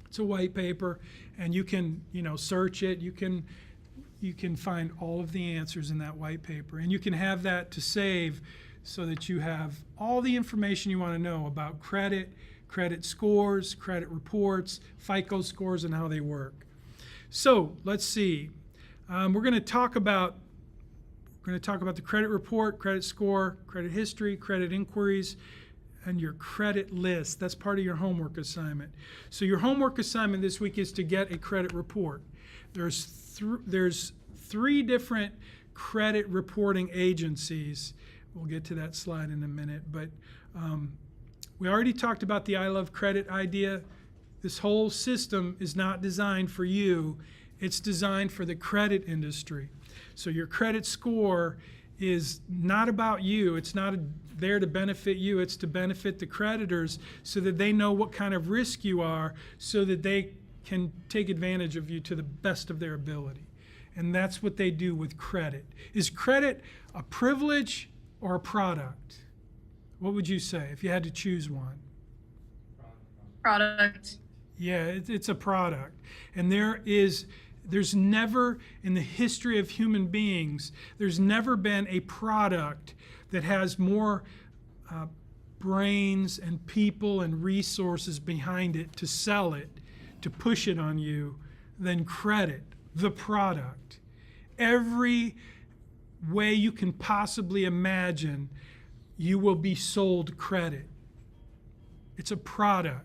It's a white paper, and you can, search it. You can find all of the answers in that white paper, and you can have that to save so that you have all the information you want to know about credit, credit scores, credit reports, FICO scores, and how they work. So let's see. We're going to talk about the credit report, credit score, credit history, credit inquiries, and your credit list. That's part of your homework assignment. So your homework assignment this week is to get a credit report. There's three different credit reporting agencies. We'll get to that slide in a minute, but we already talked about the I Love Credit idea. This whole system is not designed for you. It's designed for the credit industry. So your credit score is not about you. It's not there to benefit you. It's to benefit the creditors so that they know what kind of risk you are so that they can take advantage of you to the best of their ability. And that's what they do with credit. Is credit a privilege or a product? What would you say if you had to choose one? Product. Yeah, it's a product. And there's never, in the history of human beings, there's never been a product that has more brains and people and resources behind it to sell it, to push it on you, than credit, the product. Every way you can possibly imagine, you will be sold credit. It's a product.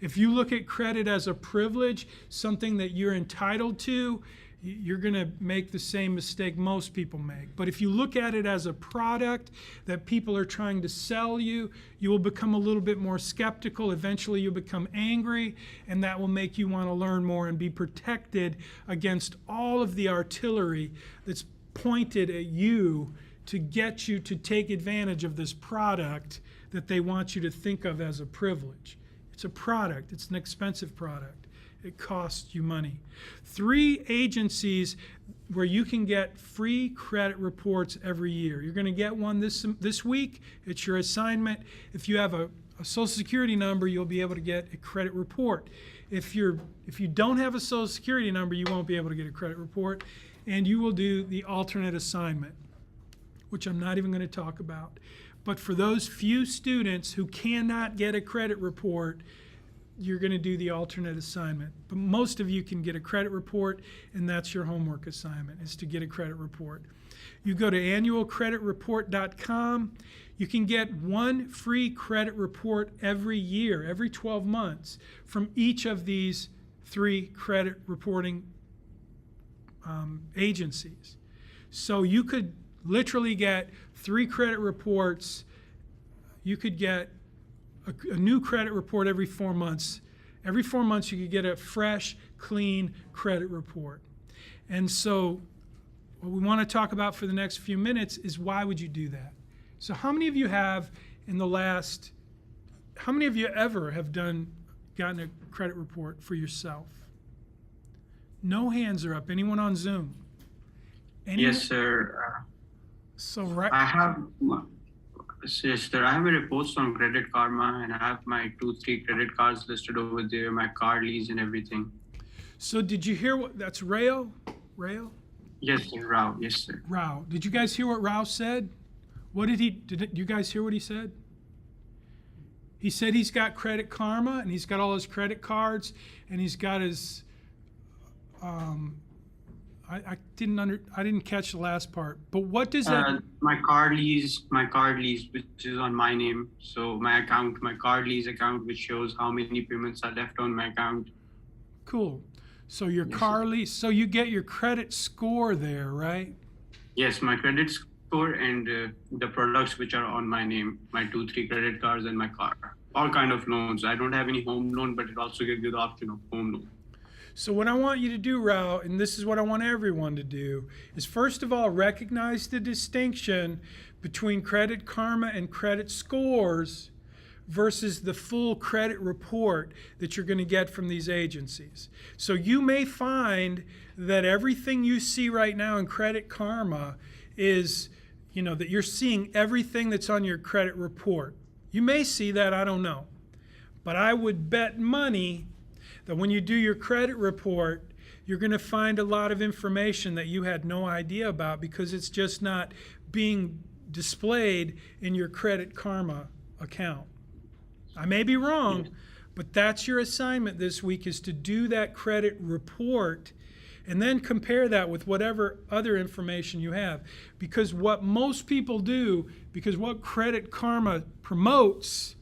If you look at credit as a privilege, something that you're entitled to, you're going to make the same mistake most people make. But if you look at it as a product that people are trying to sell you, you will become a little bit more skeptical. Eventually you'll become angry, and that will make you want to learn more and be protected against all of the artillery that's pointed at you to get you to take advantage of this product that they want you to think of as a privilege. It's a product. It's an expensive product. It costs you money. 3 agencies where you can get free credit reports every year. You're going to get one this week. It's your assignment. If you have a Social Security number, you'll be able to get a credit report. If you don't have a Social Security number, you won't be able to get a credit report, and you will do the alternate assignment, which I'm not even going to talk about. But for those few students who cannot get a credit report, you're going to do the alternate assignment. But most of you can get a credit report, and that's your homework assignment, is to get a credit report. You go to annualcreditreport.com. You can get 1 free credit report every year, every 12 months, from each of these 3 credit reporting agencies. So you could literally get 3 credit reports. You could get a new credit report every 4 months. Every 4 months you could get a fresh, clean credit report. And so what we want to talk about for the next few minutes is why would you do that? So how many of you ever have gotten a credit report for yourself? No hands are up. Anyone on Zoom? Anyone? Yes, sir. So right. Yes, sir. I have a report from Credit Karma, and I have my 2-3 credit cards listed over there, my card lease and everything. So did you hear what? That's Rayo? Rayo? Yes, sir. Rao. Yes, sir. Rao. Did you guys hear what Rao said? Did you guys hear what he said? He said he's got Credit Karma, and he's got all his credit cards, and he's got his. I didn't catch the last part. But what does that? My card lease, which is on my name. So my card lease account, which shows how many payments are left on my account. Cool. So your car lease. So you get your credit score there, right? Yes, my credit score and the products which are on my name, my 2-3 credit cards and my car. All kind of loans. I don't have any home loan, but it also gives you the option of home loan. So what I want you to do, Rao, and this is what I want everyone to do, is first of all recognize the distinction between Credit Karma and credit scores versus the full credit report that you're going to get from these agencies. So you may find that everything you see right now in Credit Karma is, that you're seeing everything that's on your credit report. You may see that, I don't know. But I would bet money that when you do your credit report, you're going to find a lot of information that you had no idea about because it's just not being displayed in your Credit Karma account. I may be wrong, but that's your assignment this week, is to do that credit report and then compare that with whatever other information you have. Because what most people do, because what Credit Karma promotes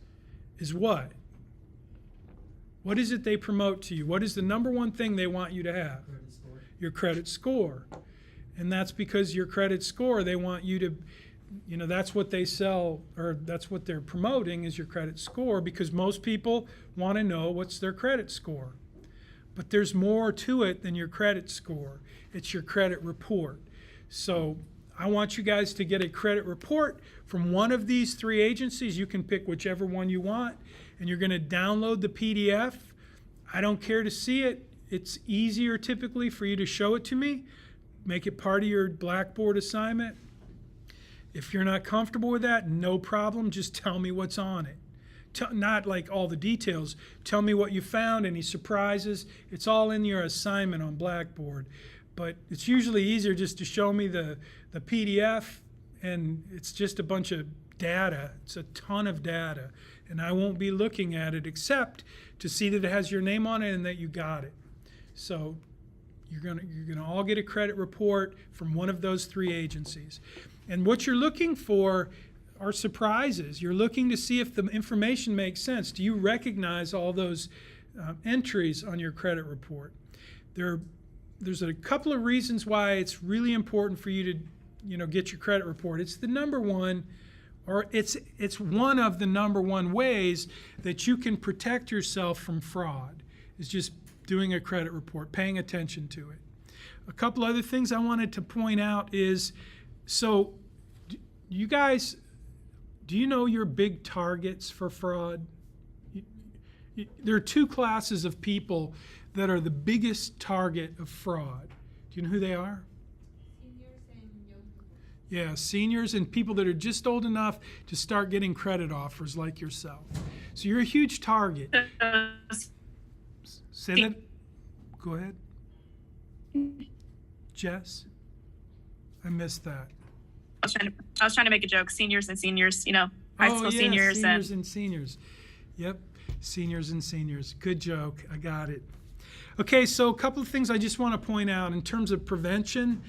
is what? What is it they promote to you? What is the number one thing they want you to have? Credit score. Your credit score. And that's because your credit score, they want you to, that's what they sell, or that's what they're promoting is your credit score, because most people want to know what's their credit score. But there's more to it than your credit score. It's your credit report. So I want you guys to get a credit report from one of these 3 agencies. You can pick whichever one you want, and you're going to download the PDF. I don't care to see it. It's easier typically for you to show it to me. Make it part of your Blackboard assignment. If you're not comfortable with that, no problem. Just tell me what's on it. Not like all the details. Tell me what you found, any surprises. It's all in your assignment on Blackboard. But it's usually easier just to show me the PDF, and it's just a bunch of data. It's a ton of data. And I won't be looking at it except to see that it has your name on it and that you got it. So you're gonna all get a credit report from one of those 3 agencies. And what you're looking for are surprises. You're looking to see if the information makes sense. Do you recognize all those entries on your credit report? There's a couple of reasons why it's really important for you to get your credit report. It's the number one, or it's one of the number one ways that you can protect yourself from fraud, is just doing a credit report, paying attention to it. A couple other things I wanted to point out is, so you guys, do you know your big targets for fraud? There are two classes of people that are the biggest target of fraud. Do you know who they are? Seniors and young people. Yeah, seniors and people that are just old enough to start getting credit offers like yourself. So you're a huge target. Say that. Go ahead. Jess? I missed that. I was trying to make a joke. Seniors and seniors, you know, high school seniors seniors and and seniors. Yep, seniors and seniors. Good joke. I got it. Okay, so a couple of things I just want to point out in terms of prevention.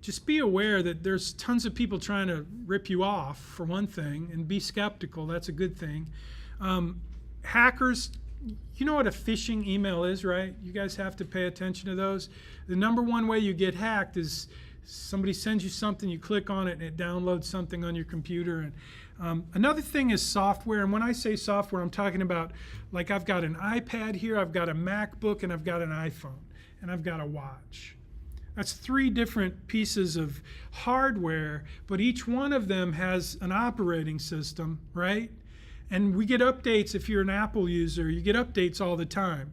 Just be aware that there's tons of people trying to rip you off, for one thing, and be skeptical. That's a good thing. Hackers, you know what a phishing email is, right? You guys have to pay attention to those. The number one way you get hacked is somebody sends you something, you click on it, and it downloads something on your computer. And another thing is software. And when I say software, I'm talking about, like, I've got an iPad here, I've got a MacBook, and I've got an iPhone, and I've got a watch. That's 3 different pieces of hardware, but each one of them has an operating system, right? And we get updates. If you're an Apple user, you get updates all the time.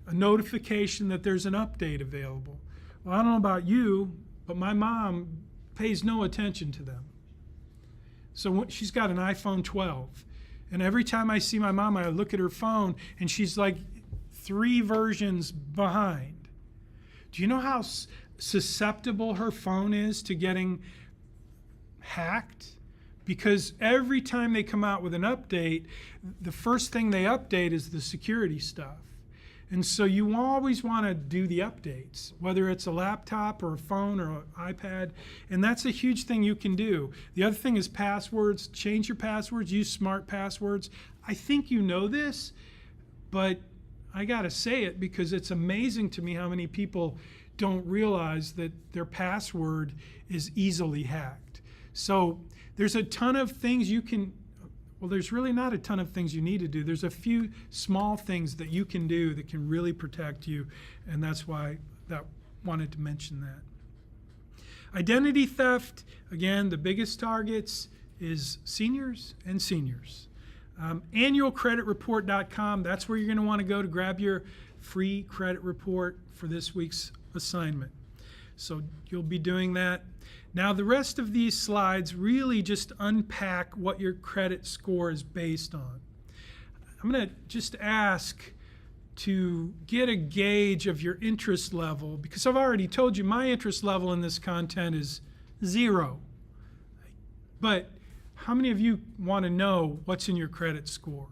A notification that there's an update available. Well, I don't know about you, but my mom pays no attention to them. So she's got an iPhone 12. And every time I see my mom, I look at her phone, and she's like 3 versions behind. Do you know how susceptible her phone is to getting hacked? Because every time they come out with an update, the first thing they update is the security stuff. And so you always want to do the updates, whether it's a laptop or a phone or an iPad. And that's a huge thing you can do. The other thing is passwords. Change your passwords. Use smart passwords. I think you know this, but I got to say it because it's amazing to me how many people don't realize that their password is easily hacked. So there's a ton of things you can, well, there's really not a ton of things you need to do. There's a few small things that you can do that can really protect you, and that's why I wanted to mention that. Identity theft, again, the biggest targets is seniors and seniors. Annualcreditreport.com, that's where you're going to want to go to grab your free credit report for this week's assignment. So you'll be doing that. Now, the rest of these slides really just unpack what your credit score is based on. I'm going to just ask to get a gauge of your interest level, because I've already told you my interest level in this content is 0. But how many of you want to know what's in your credit score?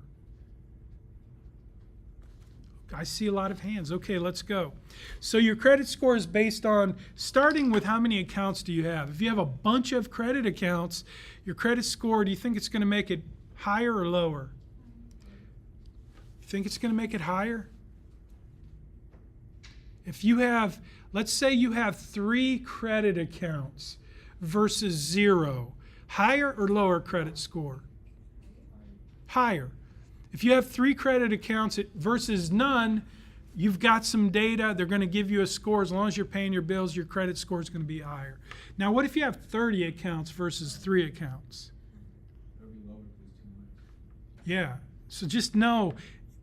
I see a lot of hands. Okay, let's go. So your credit score is based on starting with how many accounts do you have. If you have a bunch of credit accounts, your credit score, do you think it's going to make it higher or lower? You think it's going to make it higher? If you have, let's say you have 3 credit accounts versus 0, higher or lower credit score? Higher. If you have 3 credit accounts versus none, you've got some data. They're going to give you a score. As long as you're paying your bills, your credit score is going to be higher. Now, what if you have 30 accounts versus 3 accounts? It'll be lower if it's too much. Yeah. So just know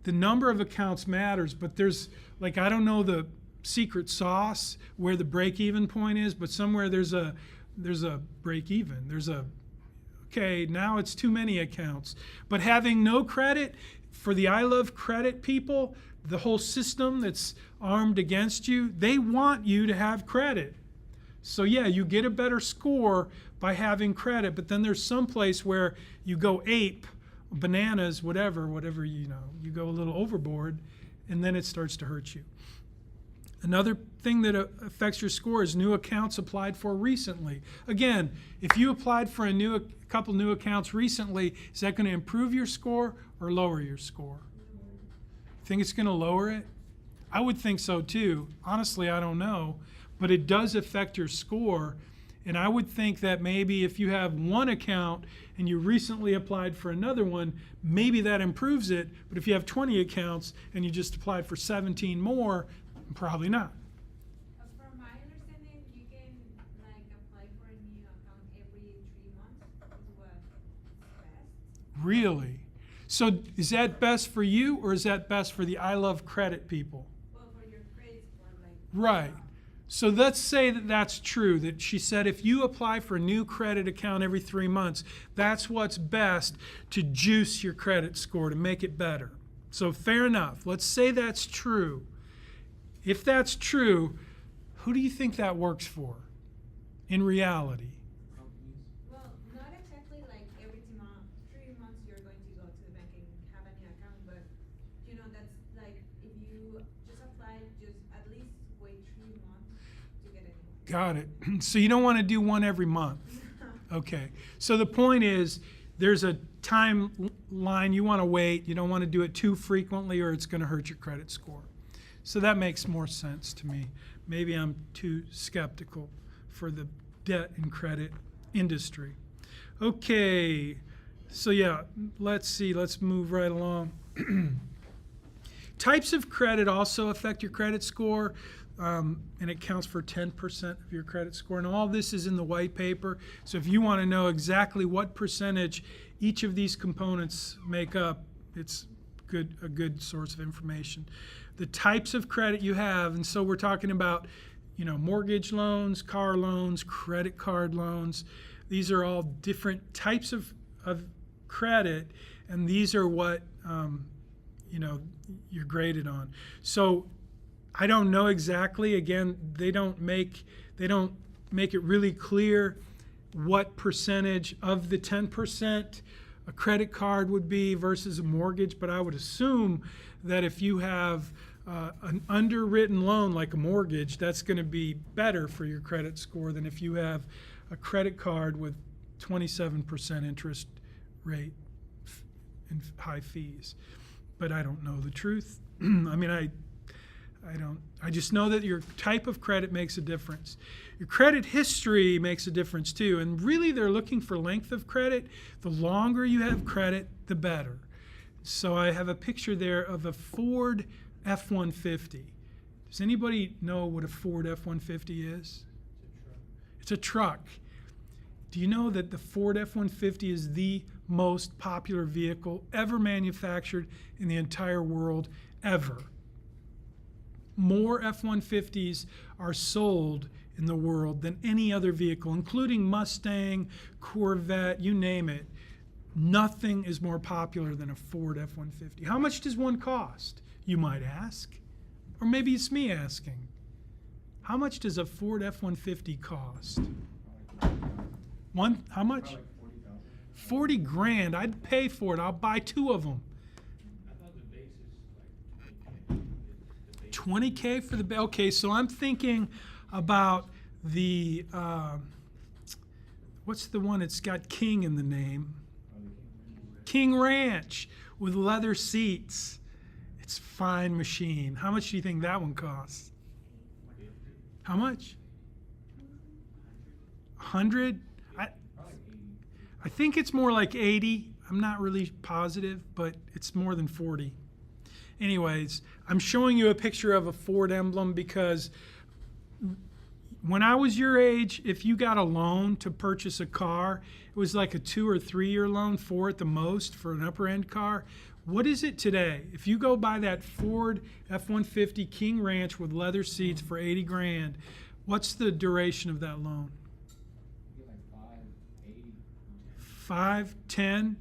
the number of accounts matters, but there's, like, I don't know the secret sauce where the break-even point is, but somewhere there's a break-even. There's a, okay, now it's too many accounts. But having no credit, for the I Love Credit people, the whole system that's armed against you, they want you to have credit. So yeah, you get a better score by having credit, but then there's some place where you go ape, bananas, whatever, you know, you go a little overboard, and then it starts to hurt you. Another thing that affects your score is new accounts applied for recently. Again, if you applied for a couple new accounts recently, is that going to improve your score or lower your score? Think it's going to lower it? I would think so too. Honestly, I don't know, but it does affect your score. And I would think that maybe if you have 1 account and you recently applied for another one, maybe that improves it. But if you have 20 accounts and you just applied for 17 more, probably not. From my understanding, you can like apply for a new account every 3 months. Is what is best. Really? So is that best for you, or is that best for the I love credit people? Well, for your credit score, like. Right. So let's say that that's true, that she said if you apply for a new credit account every 3 months, that's what's best to juice your credit score, to make it better. So fair enough. Let's say that's true. If that's true, who do you think that works for in reality? Companies. Well, not exactly like every 3 months you're going to go to the bank and have a new account, but that's like if you just apply, just at least wait 3 months to get a new one. Got it. So you don't want to do one every month. Okay. So the point is, there's a timeline you want to wait. You don't want to do it too frequently, or it's going to hurt your credit score. So that makes more sense to me. Maybe I'm too skeptical for the debt and credit industry. Okay. So yeah, let's see. Let's move right along. Types of credit also affect your credit score, and it counts for 10% of your credit score. And all this is in the white paper. So if you want to know exactly what percentage each of these components make up, it's a good source of information. The types of credit you have, and so we're talking about, mortgage loans, car loans, credit card loans. These are all different types of credit, and these are what you're graded on. So I don't know exactly. Again, they don't make it really clear what percentage of the 10% a credit card would be versus a mortgage, but I would assume that if you have an underwritten loan like a mortgage, that's going to be better for your credit score than if you have a credit card with 27% interest rate and high fees. But I don't know the truth. I mean, I just know that your type of credit makes a difference. Your credit history makes a difference too. And really, they're looking for length of credit. The longer you have credit, the better. So I have a picture there of a Ford F-150. Does anybody know what a Ford F-150 is? It's a truck. Do you know that the Ford F-150 is the most popular vehicle ever manufactured in the entire world, ever? More F-150s are sold in the world than any other vehicle, including Mustang, Corvette, you name it. Nothing is more popular than a Ford F-150. How much does one cost, you might ask? Or maybe it's me asking. How much does a Ford F-150 cost? How much? About like 40,000. 40 grand. I'd pay for it. I'll buy 2 of them. I thought the base is like 20K. 20K for the okay, so I'm thinking about the what's the one that's got King in the name? King Ranch with leather seats. It's a fine machine. How much do you think that one costs? How much? 100? I think it's more like 80. I'm not really positive, but it's more than 40. Anyways, I'm showing you a picture of a Ford emblem because when I was your age, if you got a loan to purchase a car, it was like a 2 or 3 year loan, 4 at the most for an upper end car. What is it today? If you go buy that Ford F-150 King Ranch with leather seats for 80 grand, what's the duration of that loan? 5, 10?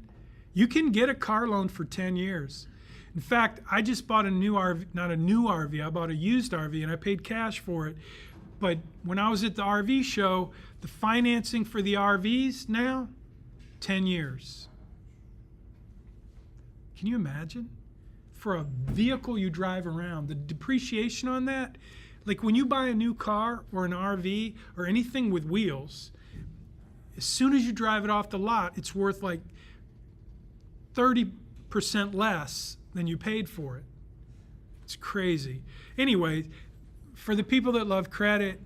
You can get a car loan for 10 years. In fact, I just bought a new RV, not a new RV, I bought a used RV and I paid cash for it. But when I was at the RV show, the financing for the RVs now, 10 years. Can you imagine? For a vehicle you drive around, the depreciation on that, like when you buy a new car or an RV or anything with wheels, as soon as you drive it off the lot, it's worth like 30% less than you paid for it. It's crazy. Anyway, for the people that love credit,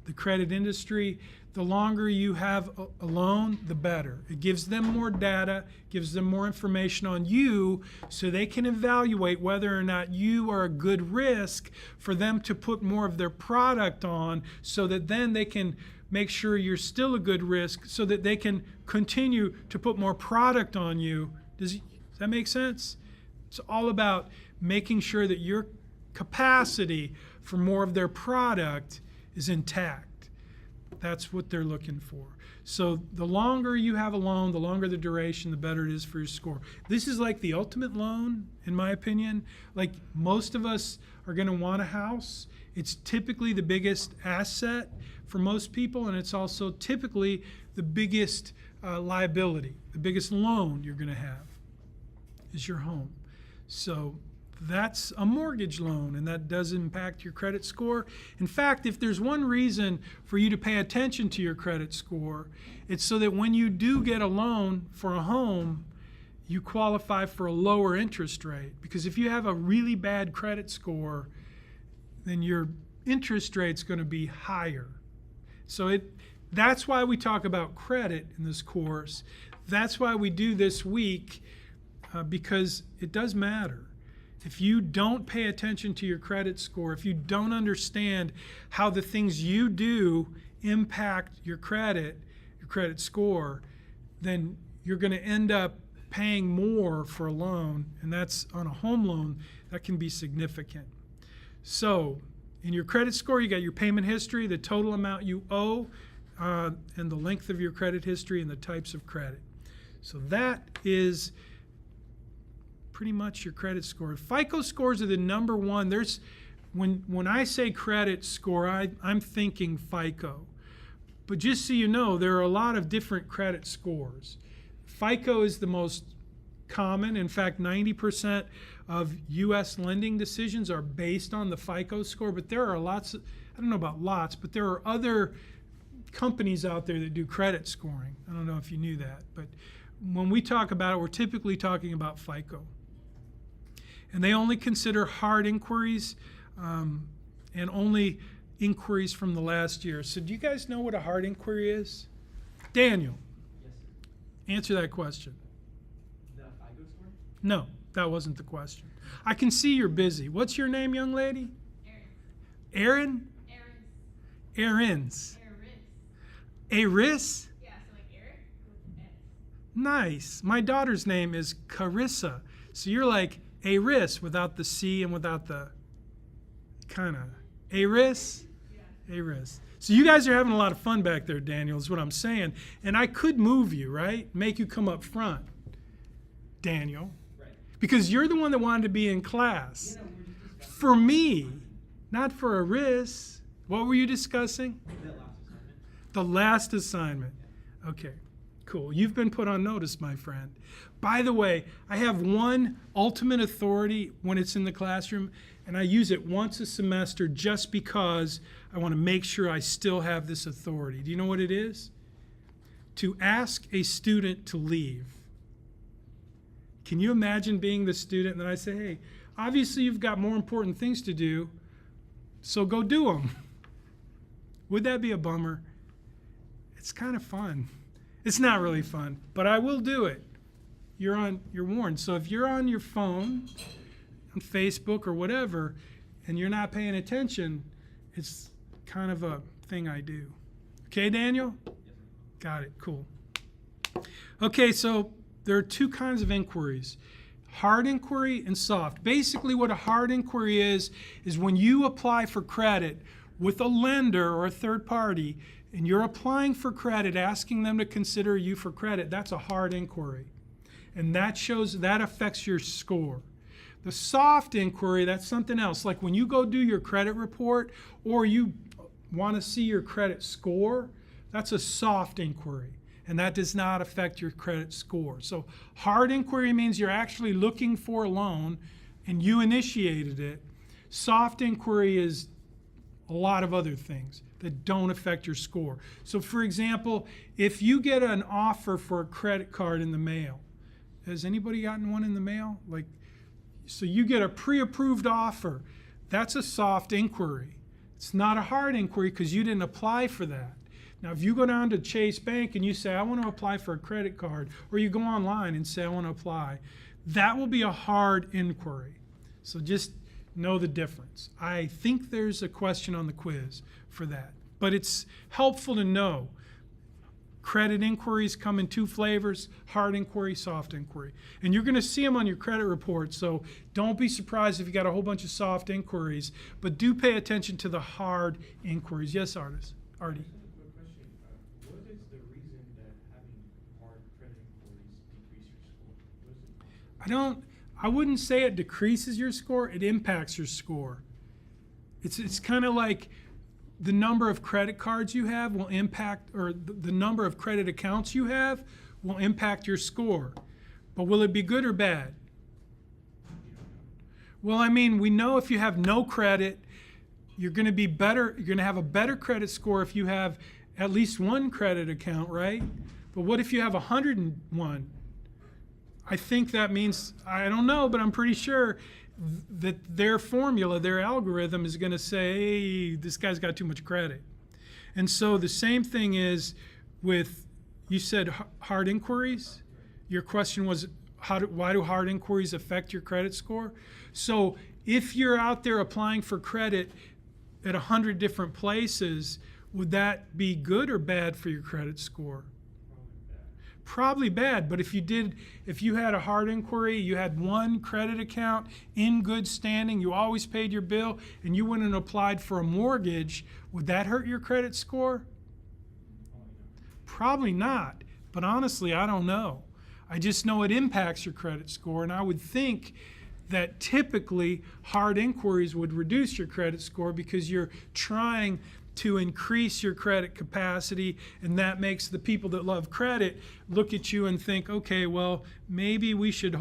the credit industry, the longer you have a loan, the better. It gives them more data, gives them more information on you so they can evaluate whether or not you are a good risk for them to put more of their product on so that then they can make sure you're still a good risk so that they can continue to put more product on you. Does That make sense? It's all about making sure that your capacity for more of their product is intact. That's what they're looking for. So the longer you have a loan, the longer the duration, the better it is for your score. This is like the ultimate loan, in my opinion. Like most of us are going to want a house. It's typically the biggest asset for most people, and it's also typically the biggest liability, the biggest loan you're going to have is your home. So that's a mortgage loan, and that does impact your credit score. In fact, if there's one reason for you to pay attention to your credit score, it's so that when you do get a loan for a home, you qualify for a lower interest rate. Because if you have a really bad credit score, then your interest rate's going to be higher. So that's why we talk about credit in this course. That's why we do this week, because it does matter. If you don't pay attention to your credit score, if you don't understand how the things you do impact your credit score, then you're going to end up paying more for a loan, and that's on a home loan, that can be significant. So in your credit score, you got your payment history, the total amount you owe, and the length of your credit history and the types of credit. So that is pretty much your credit score. FICO scores are the number one. When I say credit score, I'm thinking FICO. But just so you know, there are a lot of different credit scores. FICO is the most common. In fact, 90% of U.S. lending decisions are based on the FICO score. But there are I don't know about lots, but there are other companies out there that do credit scoring. I don't know if you knew that. But when we talk about it, we're typically talking about FICO. And they only consider hard inquiries and only inquiries from the last year. So do you guys know what a hard inquiry is? Daniel, Yes, sir. answer that question. The FICO score? No, that wasn't the question. I can see you're busy. What's your name, young lady? Erin. Erin? Erin's. Erin's. Eris. Aris? Yeah, so like Eric with S. Nice. My daughter's name is Carissa. So you're like Aris without the C and without the kind of. Aris? Yeah. Aris. So you guys are having a lot of fun back there, Daniel, is what I'm saying. And I could move you, right? Make you come up front, Daniel. Right. Because you're the one that wanted to be in class. Yeah, no, we're just discussing For me, not for Aris. What were you discussing? that last assignment. The last assignment. Okay, cool. You've been put on notice, my friend. By the way, I have one ultimate authority when it's in the classroom, and I use it once a semester just because I want to make sure I still have this authority. Do you know what it is? To ask a student to leave. Can you imagine being the student and then I say, hey, obviously you've got more important things to do, so go do them. Would that be a bummer? It's kind of fun. It's not really fun, but I will do it. You're warned. So if you're on your phone, on Facebook or whatever, and you're not paying attention, it's kind of a thing I do. Okay, Daniel? Got it. Cool. Okay, so there are two kinds of inquiries. Hard inquiry and soft. Basically what a hard inquiry is when you apply for credit with a lender or a third party, and you're applying for credit, asking them to consider you for credit, that's a hard inquiry. And that affects your score. The soft inquiry, that's something else. Like when you go do your credit report or you want to see your credit score, that's a soft inquiry. And that does not affect your credit score. So hard inquiry means you're actually looking for a loan and you initiated it. Soft inquiry is a lot of other things that don't affect your score. So for example, if you get an offer for a credit card in the mail, has anybody gotten one in the mail? So you get a pre-approved offer. That's a soft inquiry. It's not a hard inquiry because you didn't apply for that. Now, if you go down to Chase Bank and you say, I want to apply for a credit card, or you go online and say, I want to apply, that will be a hard inquiry. So just know the difference. I think there's a question on the quiz for that, but it's helpful to know. credit inquiries come in two flavors: hard inquiry, soft inquiry. And you're going to see them on your credit report, so don't be surprised if you got a whole bunch of soft inquiries, but do pay attention to the hard inquiries. Yes, Artie? Just a quick question. What is the reason that having hard credit inquiries decrease your score? What is it? I wouldn't say it decreases your score, it impacts your score. It's kind of like the number of credit cards you have will impact, or the number of credit accounts you have will impact your score. But will it be good or bad? Well, I mean, we know if you have no credit, you're going to be better, you're going to have a better credit score if you have at least one credit account, right? But what if you have 101? I think that means, I don't know, but I'm pretty sure that their formula, their algorithm is going to say, hey, this guy's got too much credit. And so the same thing is with, you said hard inquiries. Your question was, why do hard inquiries affect your credit score? So if you're out there applying for credit at 100 different places, would that be good or bad for your credit score? Probably bad, but if you had a hard inquiry, you had one credit account in good standing, you always paid your bill, and you went and applied for a mortgage, would that hurt your credit score? Probably not, but honestly, I don't know. I just know it impacts your credit score, and I would think that typically hard inquiries would reduce your credit score because you're trying to increase your credit capacity, and that makes the people that love credit look at you and think, okay, well, maybe we should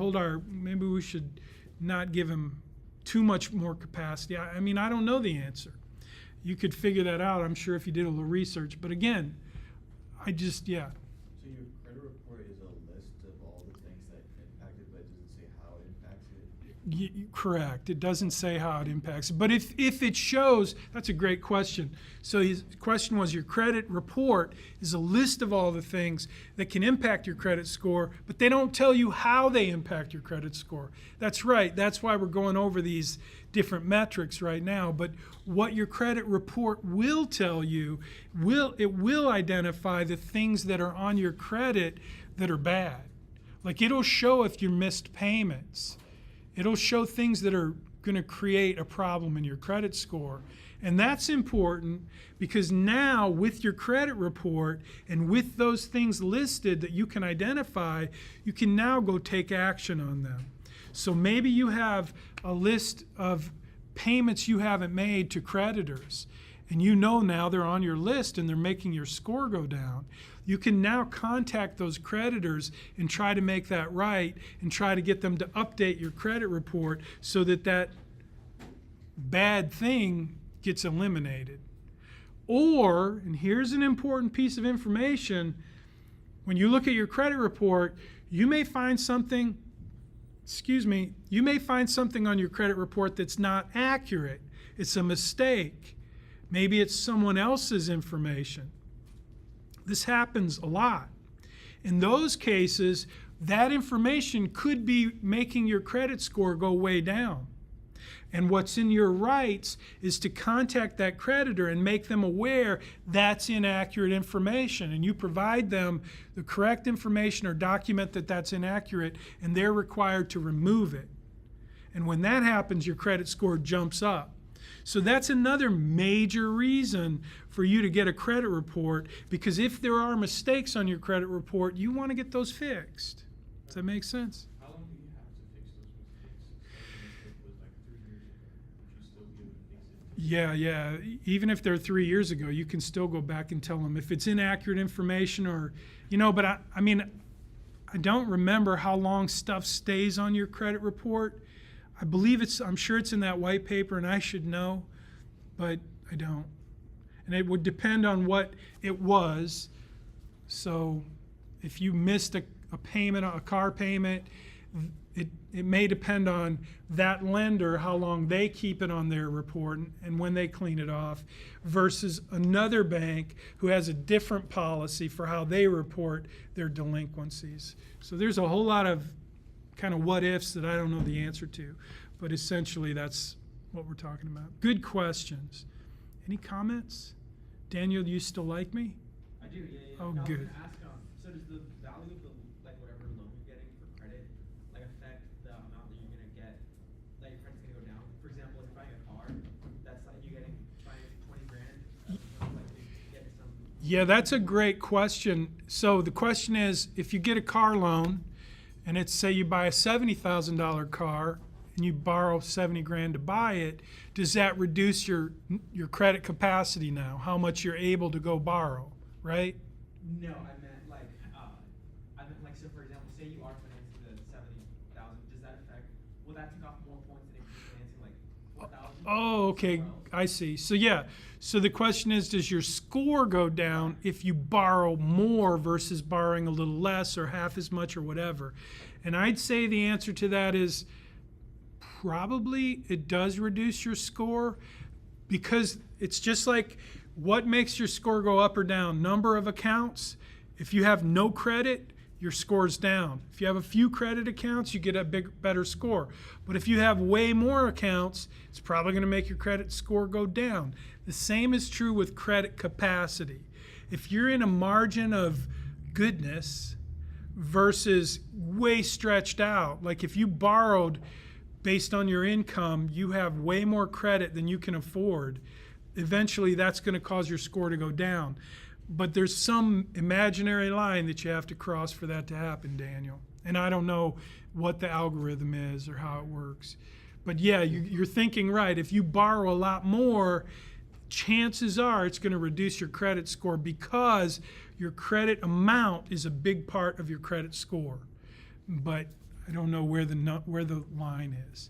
not give him too much more capacity. I mean, I don't know the answer. You could figure that out, I'm sure, if you did a little research. But again, yeah. So your credit report is a list of all the things that impact it, but it doesn't say how it impacts it? Correct. It doesn't say how it impacts it. But if it shows, that's a great question. So his question was, your credit report is a list of all the things that can impact your credit score, but they don't tell you how they impact your credit score. That's right. That's why we're going over these different metrics right now. But what your credit report will tell you, it will identify the things that are on your credit that are bad. Like, it'll show if you missed payments. It'll show things that are going to create a problem in your credit score. And that's important because now with your credit report and with those things listed that you can identify, you can now go take action on them. So maybe you have a list of payments you haven't made to creditors, and you know now they're on your list and they're making your score go down. You can now contact those creditors and try to make that right and try to get them to update your credit report so that that bad thing gets eliminated. Or, and here's an important piece of information, when you look at your credit report, you may find something on your credit report that's not accurate. It's a mistake. Maybe it's someone else's information. This happens a lot. In those cases, that information could be making your credit score go way down. And what's in your rights is to contact that creditor and make them aware that's inaccurate information. And you provide them the correct information or document that that's inaccurate, and they're required to remove it. And when that happens, your credit score jumps up. So that's another major reason for you to get a credit report, because if there are mistakes on your credit report, you want to get those fixed. Does that make sense? How long do you have to fix those mistakes? If the mistake was like 3 years ago, would you still be able to fix it? Yeah. Even if they're 3 years ago, you can still go back and tell them if it's inaccurate information or, but I mean, I don't remember how long stuff stays on your credit report. I'm sure it's in that white paper, and I should know, but I don't. And it would depend on what it was. So if you missed a payment, a car payment, it may depend on that lender, how long they keep it on their report and when they clean it off, versus another bank who has a different policy for how they report their delinquencies. So there's a whole lot of kind of what ifs that I don't know the answer to, but essentially that's what we're talking about. Good questions. Any comments? Daniel, do you still like me? I do, yeah. Oh, I was good. gonna ask, so does the value of the, like, whatever loan you're getting for credit, like, affect the amount that you're gonna get, that your credit's gonna go down? For example, if you're buying a car, that's like buying 20 grand, like, you get some. Yeah, that's a great question. So the question is, if you get a car loan, and it's, say you buy a $70,000 car, and you borrow 70 grand to buy it, does that reduce your credit capacity now? How much you're able to go borrow, right? No, I meant like, so for example, say you are financing the 70,000, does that affect, will that take off more points than if you're financing like 4,000? Oh, okay, somewhere else? I see. So yeah, so the question is, does your score go down if you borrow more versus borrowing a little less or half as much or whatever? And I'd say the answer to that is probably it does reduce your score, because it's just like what makes your score go up or down? Number of accounts. If you have no credit, your score's down. If you have a few credit accounts, you get a better score. But if you have way more accounts, it's probably going to make your credit score go down. The same is true with credit capacity. If you're in a margin of goodness versus way stretched out, like if you borrowed based on your income, you have way more credit than you can afford, eventually that's going to cause your score to go down. But there's some imaginary line that you have to cross for that to happen, Daniel. And I don't know what the algorithm is or how it works. But yeah, you're thinking right. If you borrow a lot more, chances are it's going to reduce your credit score, because your credit amount is a big part of your credit score. But I don't know where the line is.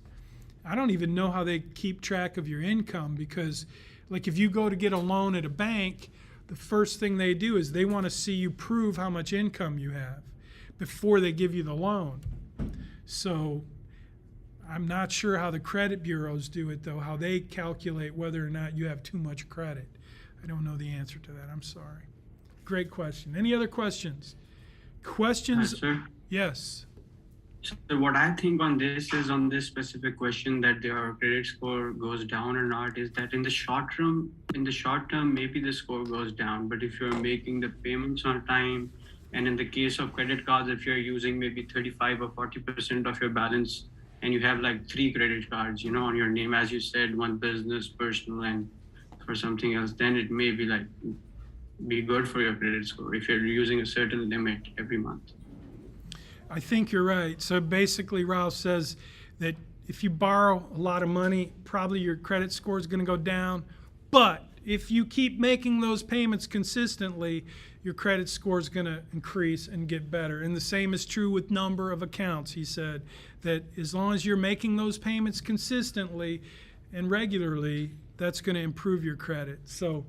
I don't even know how they keep track of your income, because like if you go to get a loan at a bank, the first thing they do is they want to see you prove how much income you have before they give you the loan. So I'm not sure how the credit bureaus do it, though, how they calculate whether or not you have too much credit. I don't know the answer to that. I'm sorry. Great question. Any other questions? Questions? Yes, sir. Yes. So what I think on this is, on this specific question, that their credit score goes down or not, is that in the short term, maybe the score goes down. But if you're making the payments on time, and in the case of credit cards, if you're using maybe 35 or 40% of your balance, and you have like 3 credit cards, on your name, as you said, one business, personal, and for something else, then it may be good for your credit score if you're using a certain limit every month. I think you're right. So basically, Ralph says that if you borrow a lot of money, probably your credit score is going to go down. But if you keep making those payments consistently, your credit score is going to increase and get better. And the same is true with number of accounts. He said that as long as you're making those payments consistently and regularly, that's going to improve your credit. So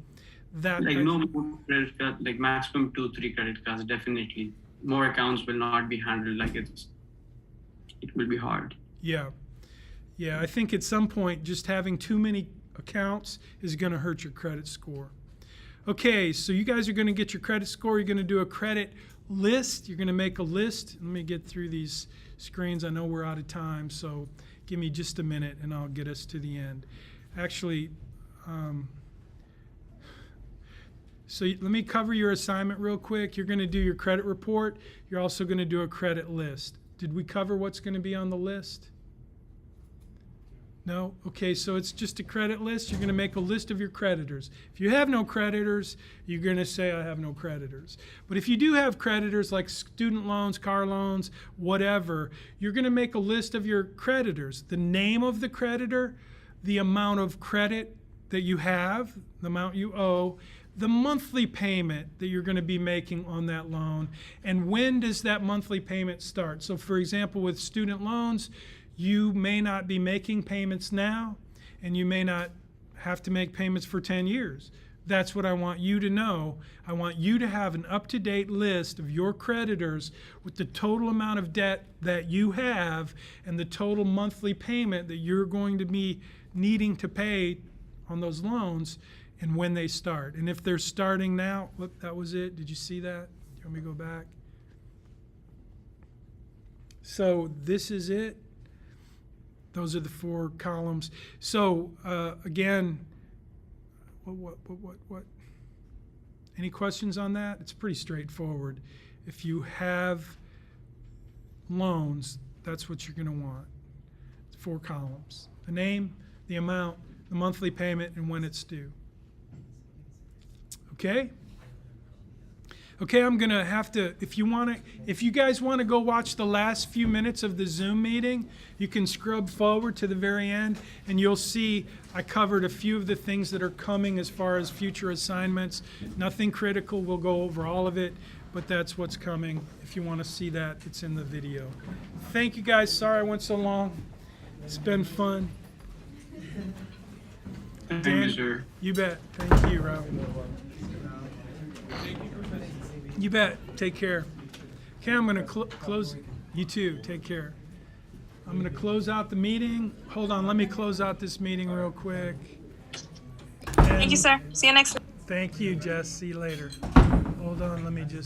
that no more credit card, like maximum 2-3 credit cards, definitely. More accounts will not be handled like it will be hard. Yeah. I think at some point just having too many accounts is going to hurt your credit score. Okay, so you guys are going to get your credit score. You're going to do a credit list. You're going to make a list. Let me get through these screens. I know we're out of time, so give me just a minute and I'll get us to the end. Actually, so let me cover your assignment real quick. You're going to do your credit report. You're also going to do a credit list. Did we cover what's going to be on the list? No? Okay, so it's just a credit list. You're going to make a list of your creditors. If you have no creditors, you're going to say, I have no creditors. But if you do have creditors like student loans, car loans, whatever, you're going to make a list of your creditors. The name of the creditor, the amount of credit that you have, the amount you owe, the monthly payment that you're going to be making on that loan, and when does that monthly payment start. So for example, with student loans, you may not be making payments now, and you may not have to make payments for 10 years. That's what I want you to know. I want you to have an up-to-date list of your creditors with the total amount of debt that you have and the total monthly payment that you're going to be needing to pay on those loans, and when they start. And if they're starting now, whoop, that was it. Did you see that? Do you want me to go back? So this is it. Those are the 4 columns. So again, what? Any questions on that? It's pretty straightforward. If you have loans, that's what you're going to want. It's 4 columns. The name, the amount, the monthly payment, and when it's due. Okay? Okay, I'm going to have to, if you guys want to go watch the last few minutes of the Zoom meeting, you can scrub forward to the very end, and you'll see I covered a few of the things that are coming as far as future assignments. Nothing critical, we'll go over all of it, but that's what's coming. If you want to see that, it's in the video. Thank you guys, sorry I went so long. It's been fun. Thank you, sir. You bet. Thank you, Rob. You bet. Take care. Okay, I'm going to close. You too. Take care. I'm going to close out the meeting. Hold on. Let me close out this meeting real quick. Thank you, sir. See you next week. Thank you, Jess. See you later. Hold on. Let me just.